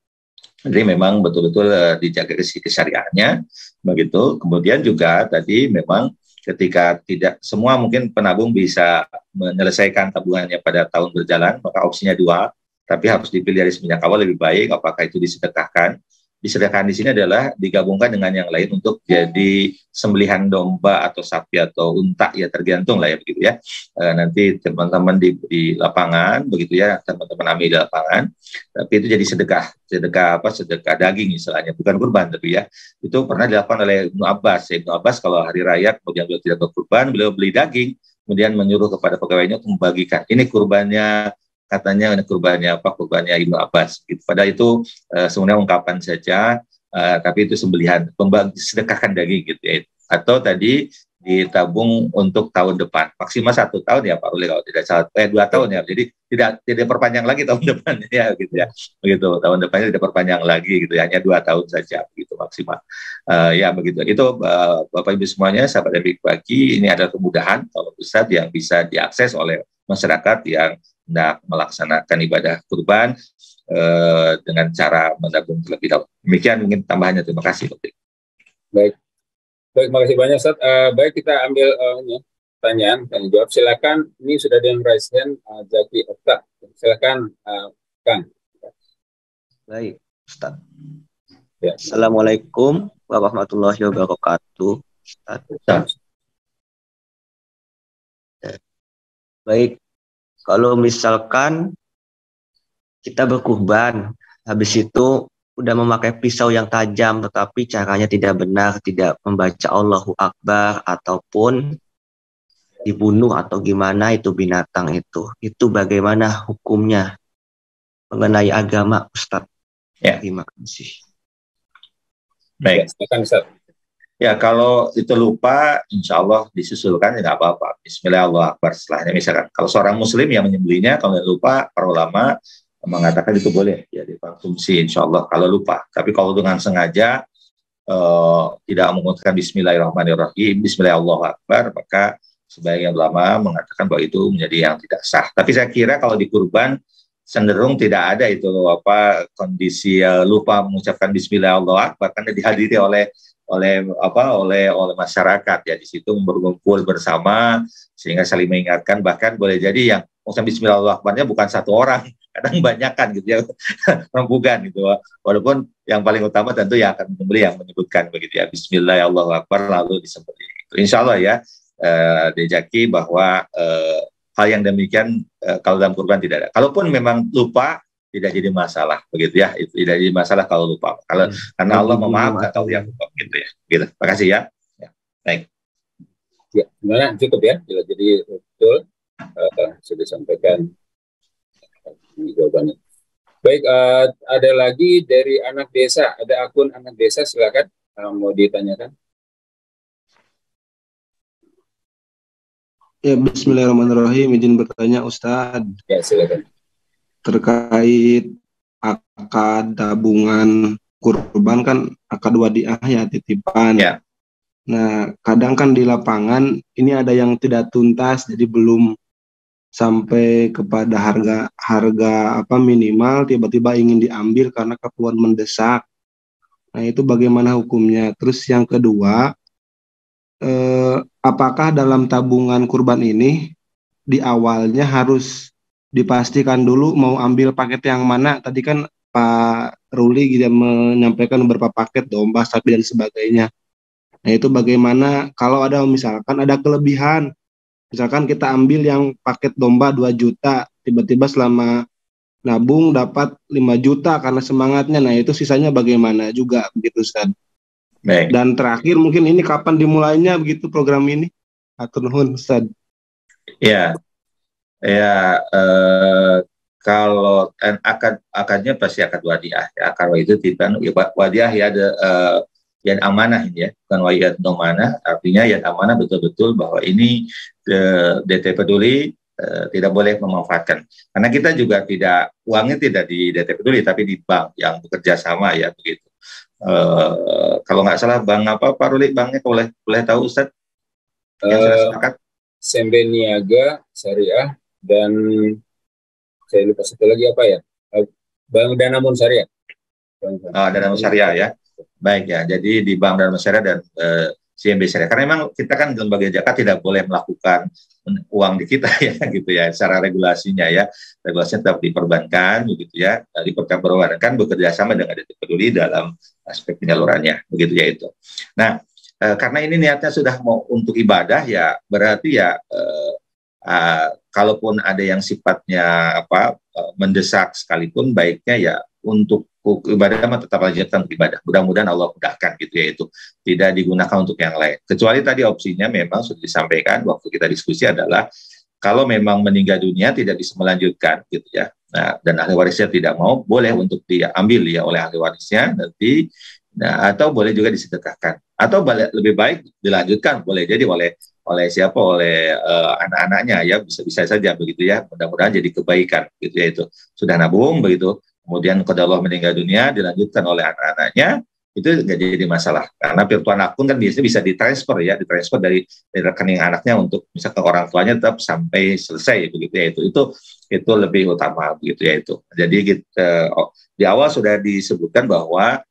jadi memang betul-betul dijaga kesyariahannya begitu. Kemudian juga tadi memang ketika tidak semua mungkin penabung bisa menyelesaikan tabungannya pada tahun berjalan, maka opsinya 2, tapi harus dipilih dari semenjak awal lebih baik. Apakah itu disedekahkan? Disedekahkan di sini adalah digabungkan dengan yang lain untuk jadi sembelihan domba atau sapi atau unta ya, tergantung lah ya begitu ya. Nanti teman-teman di lapangan begitu ya, teman-teman ambil di lapangan, tapi itu jadi sedekah daging istilahnya, bukan kurban tapi ya. Itu pernah dilakukan oleh Ibnu Abbas. Ibnu Abbas kalau hari raya kemudian beliau tidak berkurban, beliau beli daging, kemudian menyuruh kepada pegawainya untuk membagikan. Ini kurbannya, katanya kurbannya Ibnu Abbas gitu. Padahal itu sebenarnya ungkapan saja, tapi itu sembelihan, sedekahkan daging gitu ya. Atau tadi ditabung untuk tahun depan, maksimal 1 tahun ya Pak Ruli kalau tidak salah, 2 tahun ya. Jadi tidak perpanjang lagi tahun depannya ya gitu ya. Begitu, tahun depannya tidak perpanjang lagi gitu ya, hanya 2 tahun saja begitu maksimal. Ya begitu. Itu Bapak Ibu semuanya, sahabat Epic Pagi, ini adalah kemudahan kalau Ustadz yang bisa diakses oleh masyarakat yang hendak melaksanakan ibadah kurban dengan cara menabung terlebih dahulu. Demikian mungkin tambahannya. Terima kasih. Baik, terima kasih banyak Ustaz. Baik, kita ambil pertanyaan dan jawab. Silakan, ini sudah di raise hand Zaki Okta. Silakan Kang. Baik, Ustaz. Ya. Assalamualaikum warahmatullahi wabarakatuh. Ustaz. Baik. Kalau misalkan kita berkurban, habis itu udah memakai pisau yang tajam, tetapi caranya tidak benar, tidak membaca Allahu Akbar, ataupun dibunuh atau gimana itu binatang itu bagaimana hukumnya mengenai agama, Ustadz? Ya. Terima kasih. Baik. Silakan Ustaz. Ya, kalau itu lupa, insya Allah disusulkan ya nggak apa-apa. Bismillahirrahmanirrahim setelahnya. Misalkan kalau seorang muslim yang menyembelihnya, kalau lupa, para ulama mengatakan itu boleh ya dikonsumsi insya Allah kalau lupa. Tapi kalau dengan sengaja tidak menggunakan Bismillahirrahmanirrahim, Bismillahirrahmanirrahim, maka sebagian ulama mengatakan bahwa itu menjadi yang tidak sah. Tapi saya kira kalau di kurban cenderung tidak ada itu kondisi lupa mengucapkan Bismillahirrahmanirrahim, bahkan dihadiri oleh masyarakat ya, di situ berkumpul bersama sehingga saling mengingatkan. Bahkan boleh jadi yang mengucapkan Bismillahirrahmanirrahim bukan 1 orang, kadang banyakan gitu ya, rembugan gitu. Walaupun yang paling utama tentu yang akan menyembelih yang menyebutkan begitu ya, Bismillahirrahmanirrahim lalu disembelih. Insya Allah ya Dejaki bahwa hal yang demikian kalau dalam kurban tidak ada. Kalaupun memang lupa tidak jadi masalah begitu ya, itu tidak jadi masalah kalau lupa, karena Allah memaafkan kalau yang lupa gitu ya. Gitu. Terima kasih ya. Baik. Ya, gimana? Cukup ya, bila jadi betul sudah disampaikan jawabannya. Baik, ada lagi dari anak desa, ada akun anak desa, silakan mau ditanyakan. Ya, Bismillahirrahmanirrahim. Izin bertanya Ustadz. Ya, silakan. Terkait akad tabungan kurban kan akad wadiah ya, titipan. Ya. Nah, kadang kan di lapangan ini ada yang tidak tuntas, jadi belum sampai kepada harga minimal, tiba-tiba ingin diambil karena keperluan mendesak. Nah, itu bagaimana hukumnya? Terus yang kedua, apakah dalam tabungan kurban ini di awalnya harus dipastikan dulu mau ambil paket yang mana? Tadi kan Pak Ruli gitu menyampaikan beberapa paket domba, sapi dan sebagainya. Nah, itu bagaimana kalau ada misalkan ada kelebihan, misalkan kita ambil yang paket domba 2 juta, tiba-tiba selama nabung dapat 5 juta karena semangatnya. Nah, itu sisanya bagaimana juga begitu Ustaz. Baik. Dan terakhir mungkin ini kapan dimulainya begitu program ini? Atur nuhun Ustaz. Ya. Ya, kalau akadnya pasti akad wadiah ya. Akad itu tidak wadiah ya, ada yan amanah ya, bukan wadiah amanah. Artinya yan amanah betul-betul bahwa ini DT Peduli tidak boleh memanfaatkan, karena kita juga tidak, uangnya tidak di DT Peduli tapi di bank yang bekerja sama ya, begitu. Kalau nggak salah bank apa Pak Ruli, banknya boleh tahu Ustaz yang sudah sepakat? Sembe Niaga Syariah, dan saya lupa satu lagi apa ya, Bank Danamon Syariah. Danamon Syariah ya, baik ya. Jadi di Bank Danamon Syariah dan CMB Syariah, karena memang kita kan lembaga zakat tidak boleh melakukan uang di kita ya, gitu ya, secara regulasinya ya, regulasinya tetap diperbankan begitu ya, diperbankan bekerja sama dengan DT Peduli dalam aspek penyalurannya, begitu ya itu. Nah, karena ini niatnya sudah mau untuk ibadah ya, berarti ya kalaupun ada yang sifatnya mendesak sekalipun, baiknya ya untuk ibadah tetap lanjutkan untuk ibadah. Mudah-mudahan Allah mudahkan gitu ya, itu tidak digunakan untuk yang lain. Kecuali tadi opsinya memang sudah disampaikan waktu kita diskusi adalah kalau memang meninggal dunia tidak bisa melanjutkan gitu ya. Nah, dan ahli warisnya tidak mau, boleh untuk diambil ya oleh ahli warisnya nanti. Nah, atau boleh juga disedekahkan, atau lebih baik dilanjutkan, boleh jadi oleh siapa, oleh anak-anaknya ya, bisa saja begitu ya. Mudah-mudahan jadi kebaikan gitu ya, itu sudah nabung begitu, kemudian kalau Allah meninggal dunia dilanjutkan oleh anak-anaknya, itu nggak jadi masalah, karena virtual akun kan biasanya bisa ditransfer ya, ditransfer dari rekening anaknya untuk misalkan orang tuanya tetap sampai selesai begitu ya, itu lebih utama begitu ya itu. Jadi kita, di awal sudah disebutkan bahwa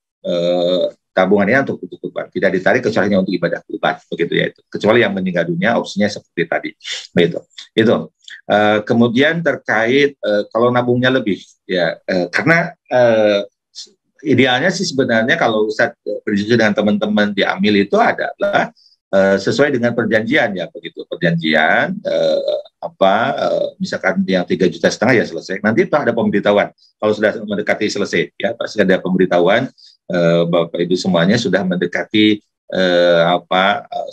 tabungannya untuk kurban tidak ditarik kecuali untuk ibadah kurban begitu ya, itu kecuali yang meninggal dunia opsinya seperti tadi begitu itu. Kemudian terkait kalau nabungnya lebih ya, karena idealnya sih sebenarnya kalau Ustaz berdiskusi dengan teman-teman di Amil itu adalah sesuai dengan perjanjian ya, begitu perjanjian misalkan yang 3,5 juta ya selesai, nanti ada pemberitahuan kalau sudah mendekati selesai ya, pasti ada pemberitahuan Bapak Ibu semuanya sudah mendekati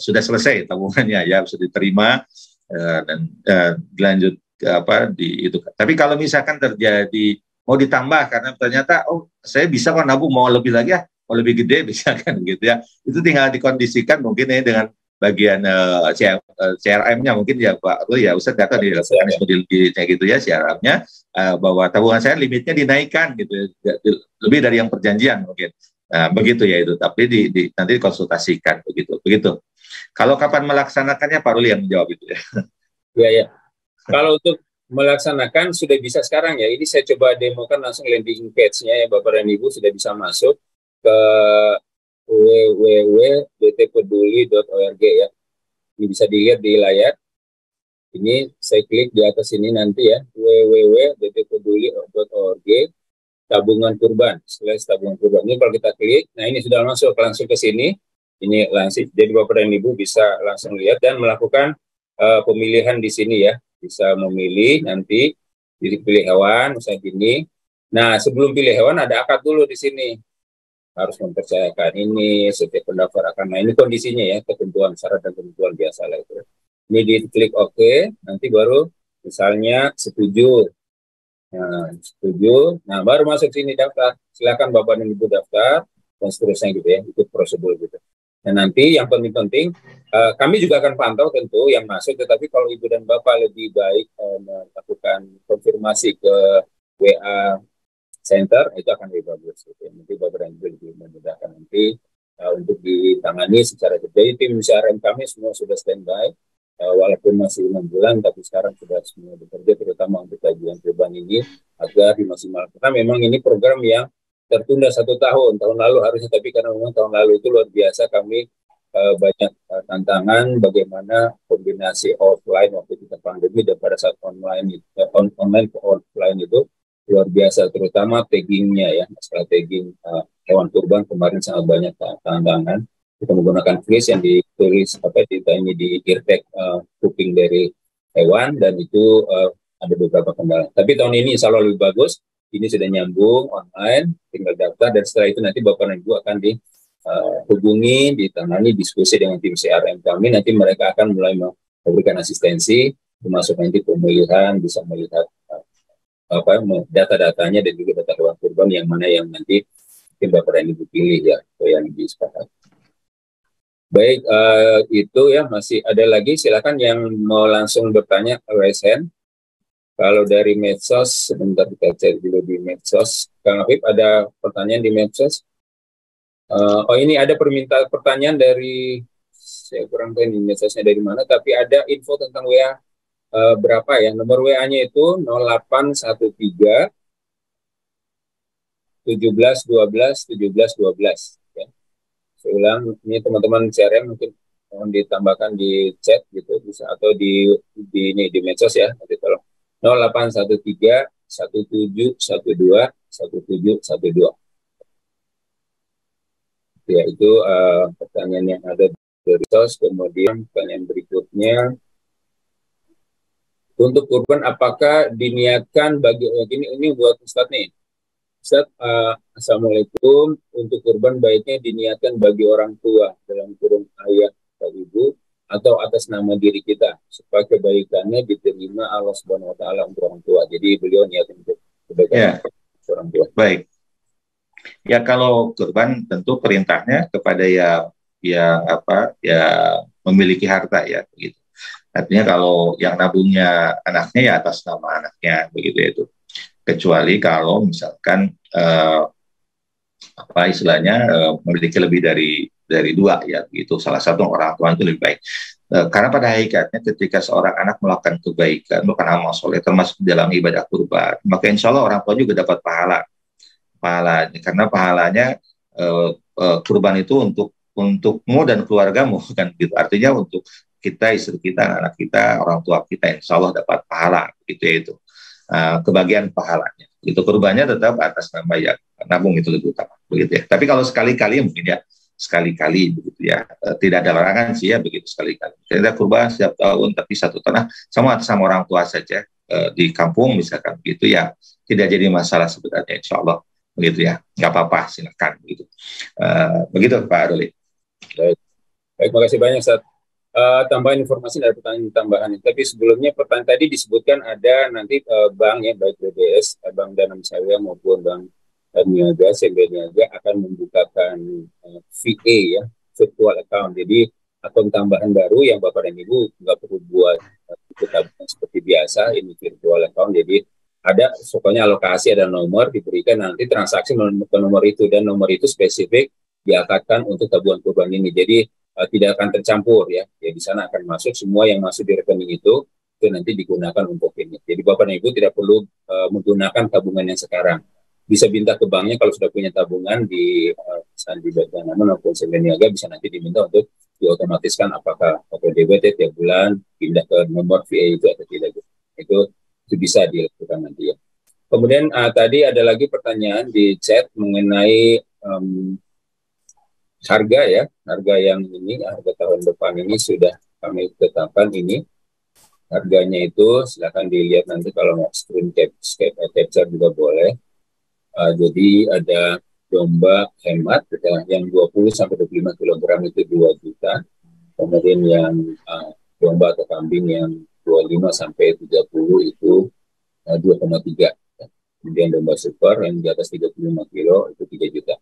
sudah selesai tabungannya ya, sudah diterima dan dilanjut itu. Tapi kalau misalkan terjadi mau ditambah karena ternyata saya bisa kok nabung mau lebih lagi ya, mau lebih gede bisa kan gitu ya, itu tinggal dikondisikan mungkin ya dengan bagian CRM-nya mungkin ya Pak ya, Ustaz data di mekanisme kayak gitu ya, CRM-nya bahwa tabungan saya limitnya dinaikkan gitu ya, lebih dari yang perjanjian mungkin. Nah, begitu ya itu, tapi nanti dikonsultasikan begitu. Kalau kapan melaksanakannya Pak Ruli yang menjawab itu ya. Ya. Kalau untuk melaksanakan sudah bisa sekarang ya. Ini saya coba demokan langsung landing page-nya ya, Bapak dan Ibu sudah bisa masuk ke www.dtpeduli.org ya. Ini bisa dilihat di layar. Ini saya klik di atas ini nanti ya, www.dtpeduli.org tabungan kurban, tabungan kurban. Ini kalau kita klik, nah ini sudah masuk langsung ke sini. Ini langsung, jadi Bapak dan Ibu bisa langsung lihat dan melakukan pemilihan di sini ya. Bisa memilih nanti pilih hewan misalnya gini. Nah, sebelum pilih hewan ada akad dulu di sini. Harus mempercayakan ini setiap pendaftar akan. Nah, ini kondisinya ya, ketentuan syarat dan ketentuan biasa lah itu. Ini diklik OK, nanti baru misalnya setuju. Nah, setuju. Nah, baru masuk sini daftar. Silakan Bapak dan Ibu daftar dan seterusnya gitu ya. Ikut prosedur gitu. Dan nanti yang penting-penting kami juga akan pantau tentu yang masuk, tetapi kalau Ibu dan Bapak lebih baik melakukan konfirmasi ke WA Center itu akan lebih bagus gitu. Nanti Bapak dan Ibu lebih memudahkan nanti untuk ditangani secara jadi tim CRM kami semua sudah standby. Walaupun masih 6 bulan, tapi sekarang sudah semua bekerja, terutama untuk kajian kurban ini agar dimaksimalkan. Karena memang ini program yang tertunda 1 tahun, tahun lalu harusnya, tapi karena memang tahun lalu itu luar biasa kami banyak tantangan bagaimana kombinasi offline waktu kita pandemi dan pada saat online ke offline itu luar biasa, terutama taggingnya ya, masalah tagging hewan kurban kemarin sangat banyak tantangan. Kita menggunakan kris yang ditulis di eartag kuping dari hewan, dan itu ada beberapa kendala. Tapi tahun ini insya Allah lebih bagus. Ini sudah nyambung online, tinggal daftar, dan setelah itu nanti Bapak dan Ibu akan dihubungi, ditangani, diskusi dengan tim CRM kami. Nanti mereka akan mulai memberikan asistensi, termasuk nanti pemilihan, bisa melihat data-datanya dan juga data hewan kurban yang mana yang nanti mungkin Bapak dan Ibu pilih ya, atau yang disepakati. Baik, itu ya, masih ada lagi, silakan yang mau langsung bertanya, raise hand. Kalau dari medsos, sebentar kita cek dulu di medsos. Kang Afif, ada pertanyaan di medsos? Oh, ini ada permintaan pertanyaan dari, saya kurang tahu ini medsosnya dari mana, tapi ada info tentang WA berapa ya, nomor WA-nya itu 0813 17 12 17 12 ya. Saya ulang, ini teman-teman CRM mungkin mohon ditambahkan di chat gitu bisa, atau di medsos ya, nanti tolong 0813 17 12 17 12 ya. Itu pertanyaan yang ada dari medsos. Kemudian pertanyaan berikutnya, untuk kurban apakah diniatkan bagi ini buat Ustadz nih Ustadz, Assalamualaikum, untuk kurban baiknya diniatkan bagi orang tua dalam kurung ayah atau ibu atau atas nama diri kita supaya kebaikannya diterima Allah Subhanahu wa taala untuk orang tua. Jadi beliau niat untuk kebaikan orang tua. Baik. Ya, kalau kurban tentu perintahnya kepada ya memiliki harta ya begitu. Artinya kalau yang nabungnya anaknya ya atas nama anaknya begitu ya itu. Kecuali kalau misalkan memiliki lebih dari dua ya begitu, salah satu orang tua itu lebih baik. Karena pada hakikatnya ketika seorang anak melakukan kebaikan, melakukan amal soleh termasuk dalam ibadah kurban, maka insya Allah orang tua juga dapat pahalanya, karena pahalanya kurban itu untukmu dan keluargamu kan gitu. Artinya untuk kita, istri kita, anak kita, orang tua kita, insya Allah dapat pahala gitu ya itu. Kebagian pahalanya itu, kurbannya tetap atas nama yang nabung itu lebih utama begitu ya. Tapi kalau sekali-kali mungkin ya sekali-kali begitu ya, tidak ada larangan sih ya begitu sekali-kali. Kita kurban setiap tahun tapi satu tanah sama atas sama orang tua saja di kampung misalkan begitu ya, tidak jadi masalah sebenarnya insya Allah begitu ya, nggak apa-apa, silakan begitu. Begitu Pak Ruli. Baik, makasih banyak Ustaz. Tambahan informasi dari pertanyaan tambahan. Tapi sebelumnya pertanyaan tadi disebutkan ada nanti bank ya, baik BDS, Bank Danam Syariah maupun Bank Niaga, CB Niaga akan membukakan VA ya, virtual account. Jadi akun tambahan baru yang Bapak dan Ibu nggak perlu buat tabungan seperti biasa, ini virtual account. Jadi ada pokoknya alokasi, ada nomor diberikan, nanti transaksi ke nomor itu, dan nomor itu spesifik diangkatkan untuk tabungan kurban ini. Jadi tidak akan tercampur ya. Di sana akan masuk semua yang masuk di rekening itu nanti digunakan untuk ini. Jadi Bapak dan Ibu tidak perlu menggunakan tabungan yang sekarang. Bisa minta ke banknya kalau sudah punya tabungan di Bank Danam maupun CB Niaga, bisa nanti diminta untuk diotomatiskan apakah DBT tiap bulan pindah ke nomor VA itu atau tidak. Itu bisa dilakukan nanti ya. Kemudian tadi ada lagi pertanyaan di chat mengenai harga ya, harga yang ini, harga tahun depan ini sudah kami tetapkan ini. Harganya itu silakan dilihat nanti kalau mau screen capture juga boleh. Jadi ada domba hemat yang 20 sampai 25 kg itu 2 juta. Kemudian yang domba atau kambing yang 25 sampai 30 itu 2,3. Kemudian domba super yang di atas 35 kilo itu 3 juta.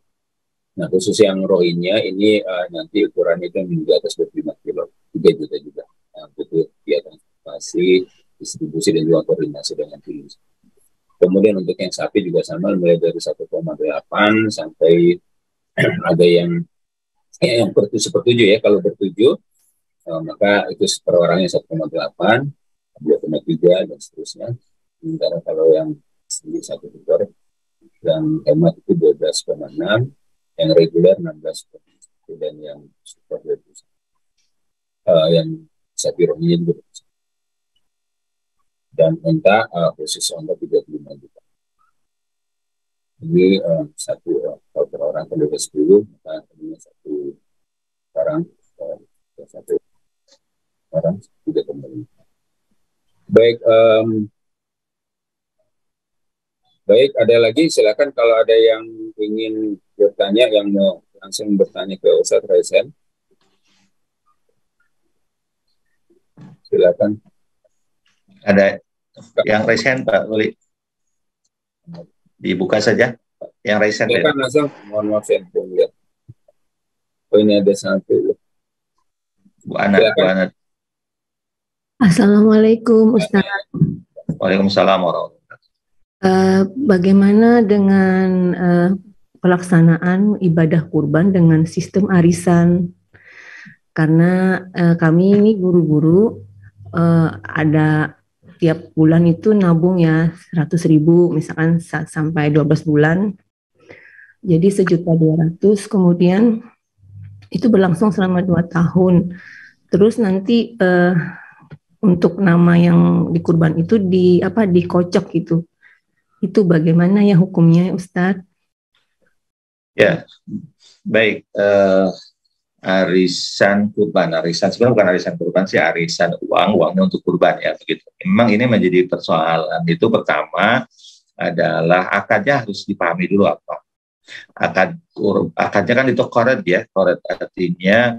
Nah, khusus yang rohinya ini nanti ukurannya itu di atas 25 kilo, 3 juta juga. Nah, itu kegiatan transportasi, distribusi, dan juga koordinasi dengan tim. Kemudian untuk yang sapi juga sama, mulai dari 1,8 sampai ada yang sepertujuh ya. Kalau bertujuh, maka itu per orangnya 1,8, 2,3, dan seterusnya. Sementara kalau yang sendiri 1 ekor, dan hemat itu 12,6, yang reguler 16, dan yang super 20, yang sapi rohinya juga 20. Dan unta khusus unta 35 juta. Ini satu per orang kalau 10, maka ini satu orang 3,5. Baik, baik, ada lagi silakan kalau ada yang ingin bertanya, yang mau langsung bertanya ke Ustadz Raisen. Silakan. Ada yang Raisen Pak Uli. Dibuka saja yang raise hand. Ya kan Azam, mohon maaf saya belum lihat. Oh ini ada satu. Bu Ana. Assalamualaikum Ustaz. Waalaikumsalam warahmatullahi wabarakatuh. Bagaimana dengan pelaksanaan ibadah kurban dengan sistem arisan? Karena kami ini guru-guru ada tiap bulan itu nabung ya 100.000 misalkan sampai 12 bulan. Jadi 1.200.000, kemudian itu berlangsung selama 2 tahun. Terus nanti untuk nama yang dikurban itu dikocok gitu. Itu bagaimana ya hukumnya Ustadz? Ya, baik. Arisan kurban, sebenarnya bukan arisan kurban sih, arisan uangnya untuk kurban ya begitu. Memang ini menjadi persoalan. Itu pertama adalah akadnya harus dipahami dulu apa. Akadnya kan itu qorat ya, qorat artinya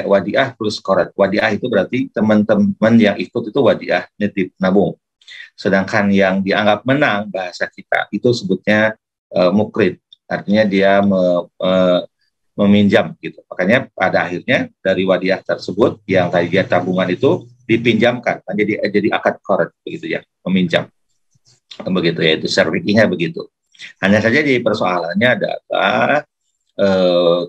wadiah plus qorat. Wadiah itu berarti teman-teman yang ikut itu wadiah nitip nabung. Sedangkan yang dianggap menang bahasa kita itu sebutnya mukrid, artinya dia meminjam gitu. Makanya pada akhirnya dari wadiah tersebut yang tadi dia tabungan itu dipinjamkan, jadi akad qorat begitu ya, meminjam. Begitu ya, itu syar'inya begitu. Hanya saja di persoalannya adalah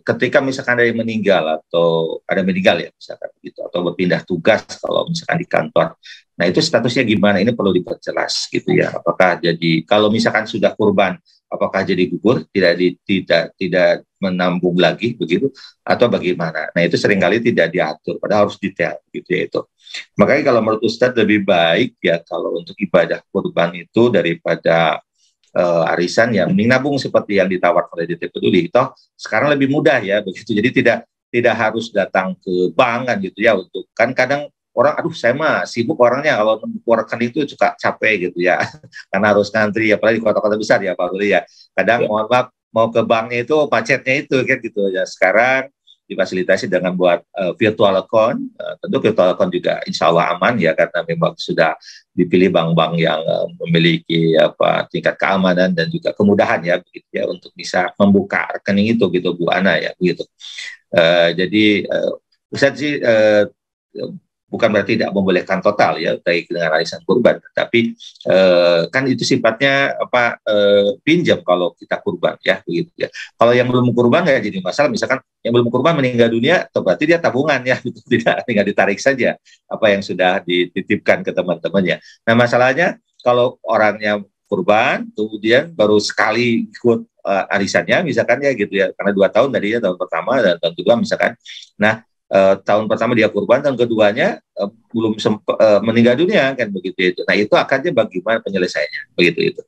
ketika misalkan ada yang meninggal atau ada meninggal ya misalkan gitu, atau berpindah tugas kalau misalkan di kantor. Nah, itu statusnya gimana? Ini perlu diperjelas gitu ya. Apakah jadi kalau misalkan sudah kurban, apakah jadi gugur, tidak menambung lagi begitu, atau bagaimana? Nah, itu seringkali tidak diatur, padahal harus detail gitu ya itu. Makanya kalau menurut Ustadz lebih baik ya kalau untuk ibadah kurban itu daripada arisan yang mending nabung seperti yang ditawarkan oleh DT Peduli. Toh sekarang lebih mudah ya begitu. Jadi tidak harus datang ke bank kan gitu ya, untuk kan kadang orang saya mah sibuk orangnya kalau membuka rekening itu suka capek gitu ya. Karena harus ngantri apalagi di kota-kota besar ya Pak Peduli ya. Kadang mohon maaf mau ke banknya itu macetnya itu kan gitu ya. Sekarang difasilitasi dengan buat virtual account, tentu virtual account juga insya Allah aman ya, karena memang sudah dipilih bank-bank yang memiliki tingkat keamanan dan juga kemudahan ya begitu ya untuk bisa membuka rekening itu gitu Bu Ana ya begitu. Jadi Ustadz sih bukan berarti tidak membolehkan total ya baik dengan arisan kurban, tapi kan itu sifatnya pinjam kalau kita kurban ya begitu ya. Kalau yang belum kurban nggak jadi masalah, misalkan yang belum kurban meninggal dunia, berarti dia tabungan ya, gitu. Tidak tinggal ditarik saja apa yang sudah dititipkan ke teman-temannya. Nah, masalahnya kalau orangnya kurban kemudian baru sekali ikut arisannya misalkan ya gitu ya, karena 2 tahun tadinya, tahun pertama dan tahun kedua misalkan. Nah, tahun pertama dia kurban, tahun keduanya belum meninggal dunia kan begitu itu. Nah, itu akadnya bagaimana penyelesaiannya begitu itu.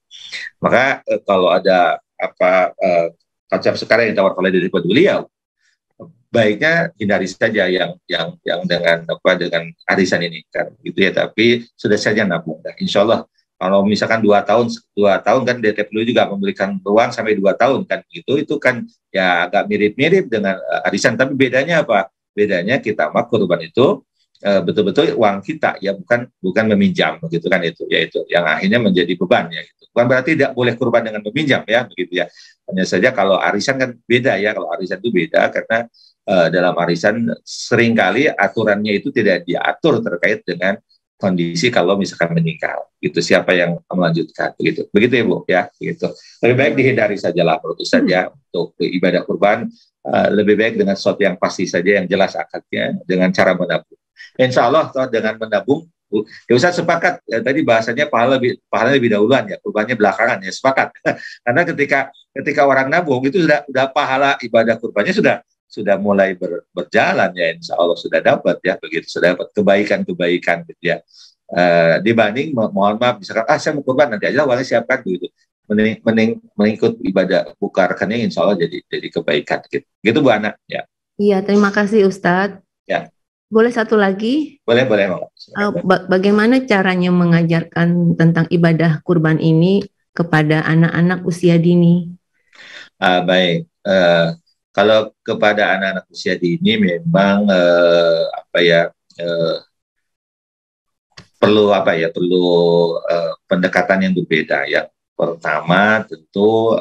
Maka kalau ada konsep sekarang yang ditawarkan oleh DT Peduli ya baiknya hindari saja yang dengan dengan arisan ini kan gitu ya, tapi sudah saja nabung. Nah, insya Allah kalau misalkan 2 tahun kan DT Peduli juga memberikan ruang sampai 2 tahun kan gitu, itu kan ya agak mirip-mirip dengan arisan, tapi bedanya apa? Bedanya kita mah kurban itu betul-betul uang kita ya, bukan meminjam begitu kan, itu yaitu yang akhirnya menjadi beban ya gitu. Bukan berarti tidak boleh kurban dengan meminjam ya begitu ya. Hanya saja kalau arisan kan beda ya, kalau arisan itu beda karena dalam arisan seringkali aturannya itu tidak diatur terkait dengan kondisi kalau misalkan meninggal gitu, siapa yang melanjutkan begitu ya Bu ya gitu. Lebih baik dihindari sajalah menurut saja untuk ibadah kurban. Lebih baik dengan sesuatu yang pasti saja, yang jelas akadnya, dengan cara menabung. Insya Allah dengan menabung, ya Ustaz sepakat ya, tadi bahasanya pahala lebih dahuluan ya, kurbannya belakangan ya, sepakat. Karena ketika orang nabung itu sudah pahala ibadah kurbannya sudah mulai berjalan ya, insya Allah sudah dapat ya begitu, sudah dapat kebaikan gitu ya. Dibanding mohon maaf misalkan saya mau kurban nanti aja uangnya siapkan begitu. Mengikut ibadah buka rekening insya Allah jadi kebaikan gitu Bu Ana ya. Iya, terima kasih Ustadz. Ya. Boleh satu lagi? Boleh. Bagaimana caranya mengajarkan tentang ibadah kurban ini kepada anak-anak usia dini? Baik. Kalau kepada anak-anak usia dini memang perlu pendekatan yang berbeda ya. pertama tentu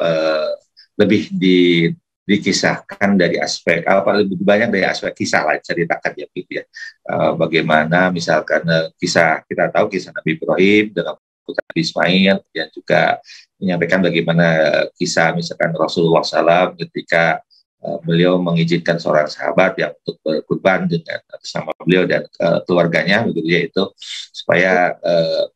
lebih dikisahkan dari aspek lebih banyak dari aspek kisah lah ceritakan ya gitu ya. Bagaimana misalkan kisah, kita tahu kisah Nabi Ibrahim dengan putra Ismail, dan juga menyampaikan bagaimana kisah misalkan Rasulullah SAW ketika beliau mengizinkan seorang sahabat yang untuk berkurban dengan atas nama beliau dan keluarganya begitu ya, itu supaya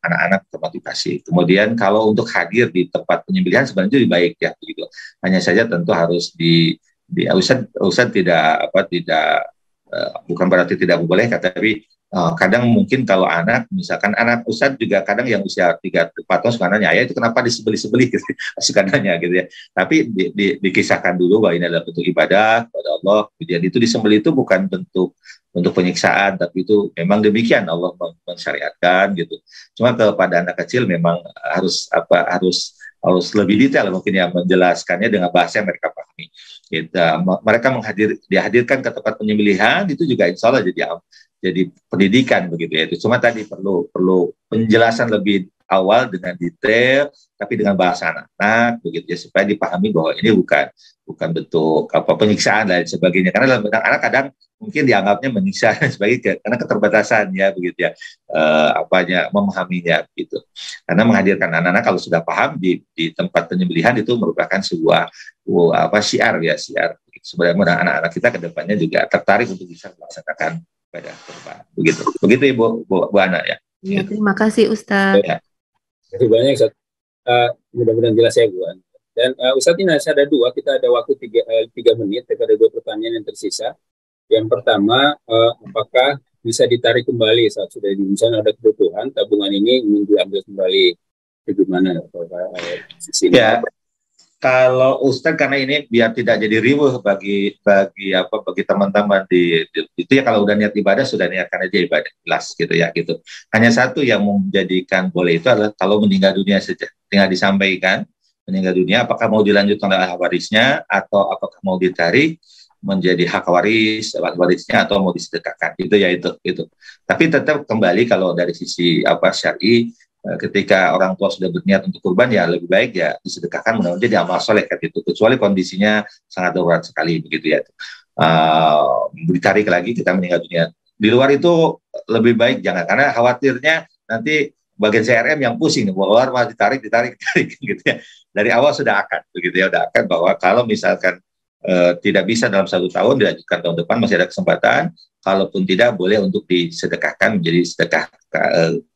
anak-anak termotivasi. Kemudian kalau untuk hadir di tempat penyembelihan sebenarnya lebih baik ya begitu. Hanya saja tentu harus Ustaz tidak bukan berarti tidak membolehkan, tapi kadang mungkin kalau anak, misalkan anak Ustadz juga kadang yang usia 3-4 tahun suka nanya, ya itu kenapa disebeli-sebeli gitu, suka nanya gitu ya. Tapi dikisahkan dulu bahwa ini adalah bentuk ibadah kepada Allah. Kemudian itu disembeli itu bukan bentuk penyiksaan, tapi itu memang demikian Allah mensyariatkan gitu. Cuma kepada anak kecil memang harus lebih detail mungkin ya menjelaskannya dengan bahasa yang mereka pahami. Mereka dihadirkan ke tempat penyembelihan itu juga insya Allah jadi pendidikan begitu ya. Itu cuma tadi perlu penjelasan lebih awal dengan detail, tapi dengan bahasa anak-anak begitu ya, supaya dipahami bahwa ini bukan bentuk penyiksaan dan sebagainya. Karena dalam bentuk anak kadang mungkin dianggapnya menyiksa sebagai karena keterbatasan ya begitu ya, memahaminya gitu. Karena menghadirkan anak-anak kalau sudah paham di tempat penyembelihan itu merupakan sebuah syiar sebenarnya anak-anak kita ke depannya juga tertarik untuk bisa melaksanakan ibadah kurban. Begitu Ibu Ana ya. Iya, terima kasih Ustadz. Ya. Terima kasih banyak Ustadz. Mudah-mudahan jelas ya Bu Ana. Dan Ustadz ini ada dua, kita ada waktu 3 menit, tapi ada 2 pertanyaan yang tersisa. Yang pertama, apakah bisa ditarik kembali saat sudah misalnya ada kebutuhan tabungan ini ingin diambil kembali, bagaimana ya? Kalau Ustadz, karena ini biar tidak jadi riuh bagi teman-teman itu ya, kalau udah niat ibadah sudah niatkan aja ibadah, jelas gitu ya gitu. Hanya satu yang menjadikan boleh itu adalah kalau meninggal dunia saja, tinggal disampaikan meninggal dunia apakah mau dilanjutkan oleh ahli warisnya atau apakah mau ditarik menjadi hak warisnya atau mau disedekahkan, itu ya itu. Tapi tetap kembali kalau dari sisi syar'i, ketika orang tua sudah berniat untuk kurban ya lebih baik ya disedekahkan, mudah-mudahan jadi amal soleh kan itu, kecuali kondisinya sangat darurat sekali begitu ya. Ditarik lagi kita meninggal dunia di luar itu lebih baik jangan, karena khawatirnya nanti bagian CRM yang pusing bahwa malah ditarik gitu ya. Dari awal sudah akad begitu ya, udah akad bahwa kalau misalkan tidak bisa dalam 1 tahun, dilanjutkan tahun depan masih ada kesempatan. Kalaupun tidak, boleh untuk disedekahkan menjadi sedekah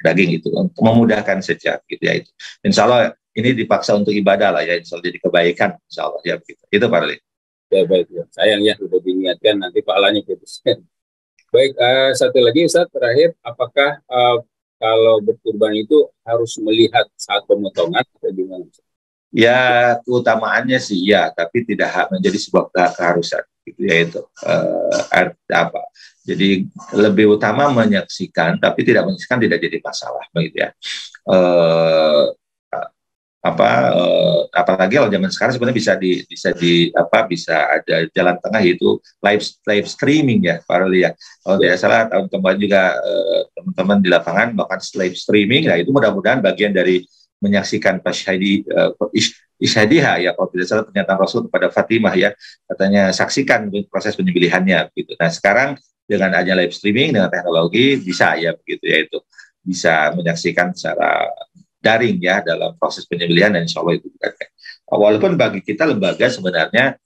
daging itu untuk memudahkan saja gitu ya itu. Insya Allah ini dipaksa untuk ibadah lah ya, insya Allah jadi kebaikan insya Allah ya begitu. Itu Pak Ruli. Ya baik ya, sayang ya sudah diniatkan nanti pahalanya putus. Baik, satu lagi Ustaz terakhir, apakah kalau berkurban itu harus melihat saat pemotongan atau gimana? Ya keutamaannya sih ya, tapi tidak menjadi sebuah keharusan gitu ya itu. Jadi lebih utama menyaksikan, tapi tidak menyaksikan tidak jadi masalah begitu ya. Apalagi kalau zaman sekarang sebenarnya bisa ada jalan tengah, yaitu live streaming ya Pak Ruli ya. Kalau tidak salah tahun kemarin juga teman-teman di lapangan melakukan live streaming, nah itu mudah-mudahan bagian dari menyaksikan isyhadiha ya, kalau tidak salah pernyataan Rasul kepada Fatimah ya, katanya saksikan proses penyembelihannya gitu. Nah sekarang dengan adanya live streaming dengan teknologi bisa ya begitu ya, itu bisa menyaksikan secara daring ya dalam proses penyembelihan, dan insya Allah itu bukan. Walaupun bagi kita lembaga sebenarnya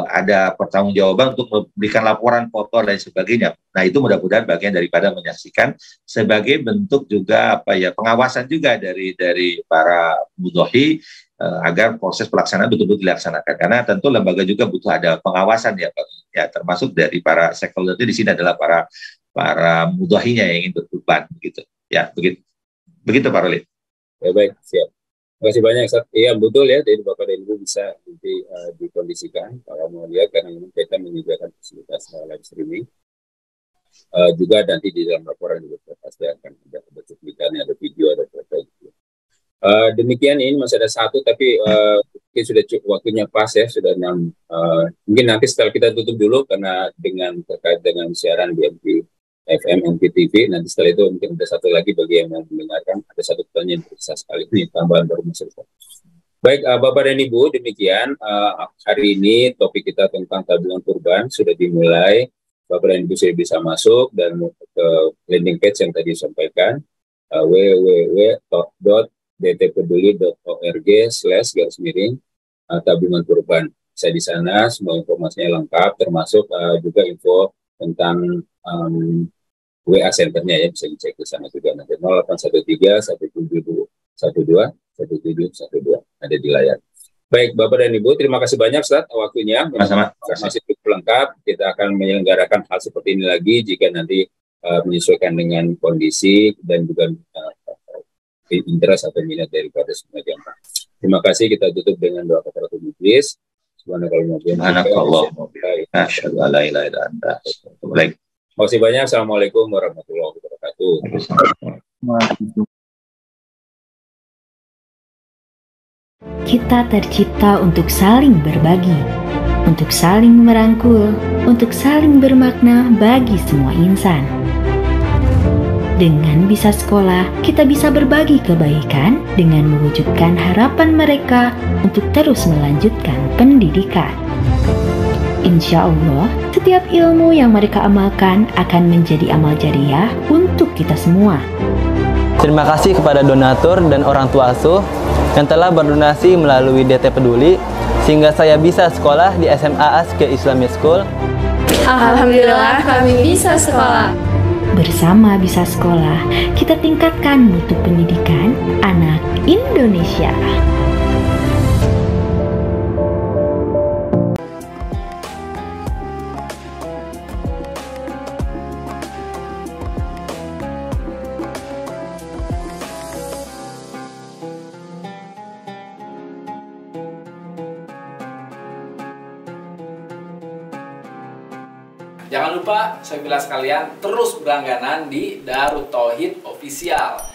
ada pertanggungjawaban untuk memberikan laporan foto dan sebagainya. Nah itu mudah-mudahan bagian daripada menyaksikan sebagai bentuk juga pengawasan juga dari para mudhohi agar proses pelaksanaan betul-betul dilaksanakan. Karena tentu lembaga juga butuh ada pengawasan ya, termasuk dari para stakeholder di sini adalah para mudhohinya yang ingin berkurban begitu. Ya begitu Pak Ruli. Ya baik, siap. Terima kasih banyak Ustaz. Iya betul ya, dari Bapak dan Ibu bisa nanti dikondisikan kalau mau lihat, karena memang kita menyediakan fasilitas live streaming. Juga nanti di dalam laporan juga pasti akan ada cuplikannya, ada video, ada foto. Demikian, ini masih ada satu, tapi mungkin sudah waktunya pas ya, sudah 6. Mungkin nanti setelah kita tutup dulu, karena terkait dengan siaran BMP FM MPTV. Nanti setelah itu mungkin ada satu lagi bagi yang mau mendengarkan, ada satu pertanyaan yang bisa sekali ini tambahan baru masuk. Baik, Bapak dan Ibu, demikian hari ini topik kita tentang tabungan kurban sudah dimulai. Bapak dan Ibu sudah bisa masuk dan ke landing page yang tadi disampaikan, www.dtpeduli.org/tabungan kurban. Saya di sana semua informasinya lengkap, termasuk juga info tentang WA centernya ya, bisa dicek di sana juga nanti 0813 172 12 1712 ada di layar. Baik, Bapak dan Ibu, terima kasih banyak Ustaz waktunya. Masih cukup lengkap. Kita akan menyelenggarakan hal seperti ini lagi jika nanti menyesuaikan dengan kondisi dan juga interest atau minat daripada semua jamaah. Terima kasih, kita tutup dengan doa kafaratul majlis. Subhanallah. Terima kasih banyak. Assalamualaikum warahmatullahi wabarakatuh. Kita tercipta untuk saling berbagi, untuk saling merangkul, untuk saling bermakna bagi semua insan. Dengan bisa sekolah, kita bisa berbagi kebaikan dengan mewujudkan harapan mereka untuk terus melanjutkan pendidikan. Insya Allah, setiap ilmu yang mereka amalkan akan menjadi amal jariah untuk kita semua. Terima kasih kepada donatur dan orang tua asuh yang telah berdonasi melalui DT Peduli sehingga saya bisa sekolah di SMA Aske Islamic School. Alhamdulillah kami bisa sekolah. Bersama Bisa Sekolah, kita tingkatkan mutu pendidikan anak Indonesia. Jangan lupa, saya bilang sekalian, terus berlangganan di Darut Tauhid Official.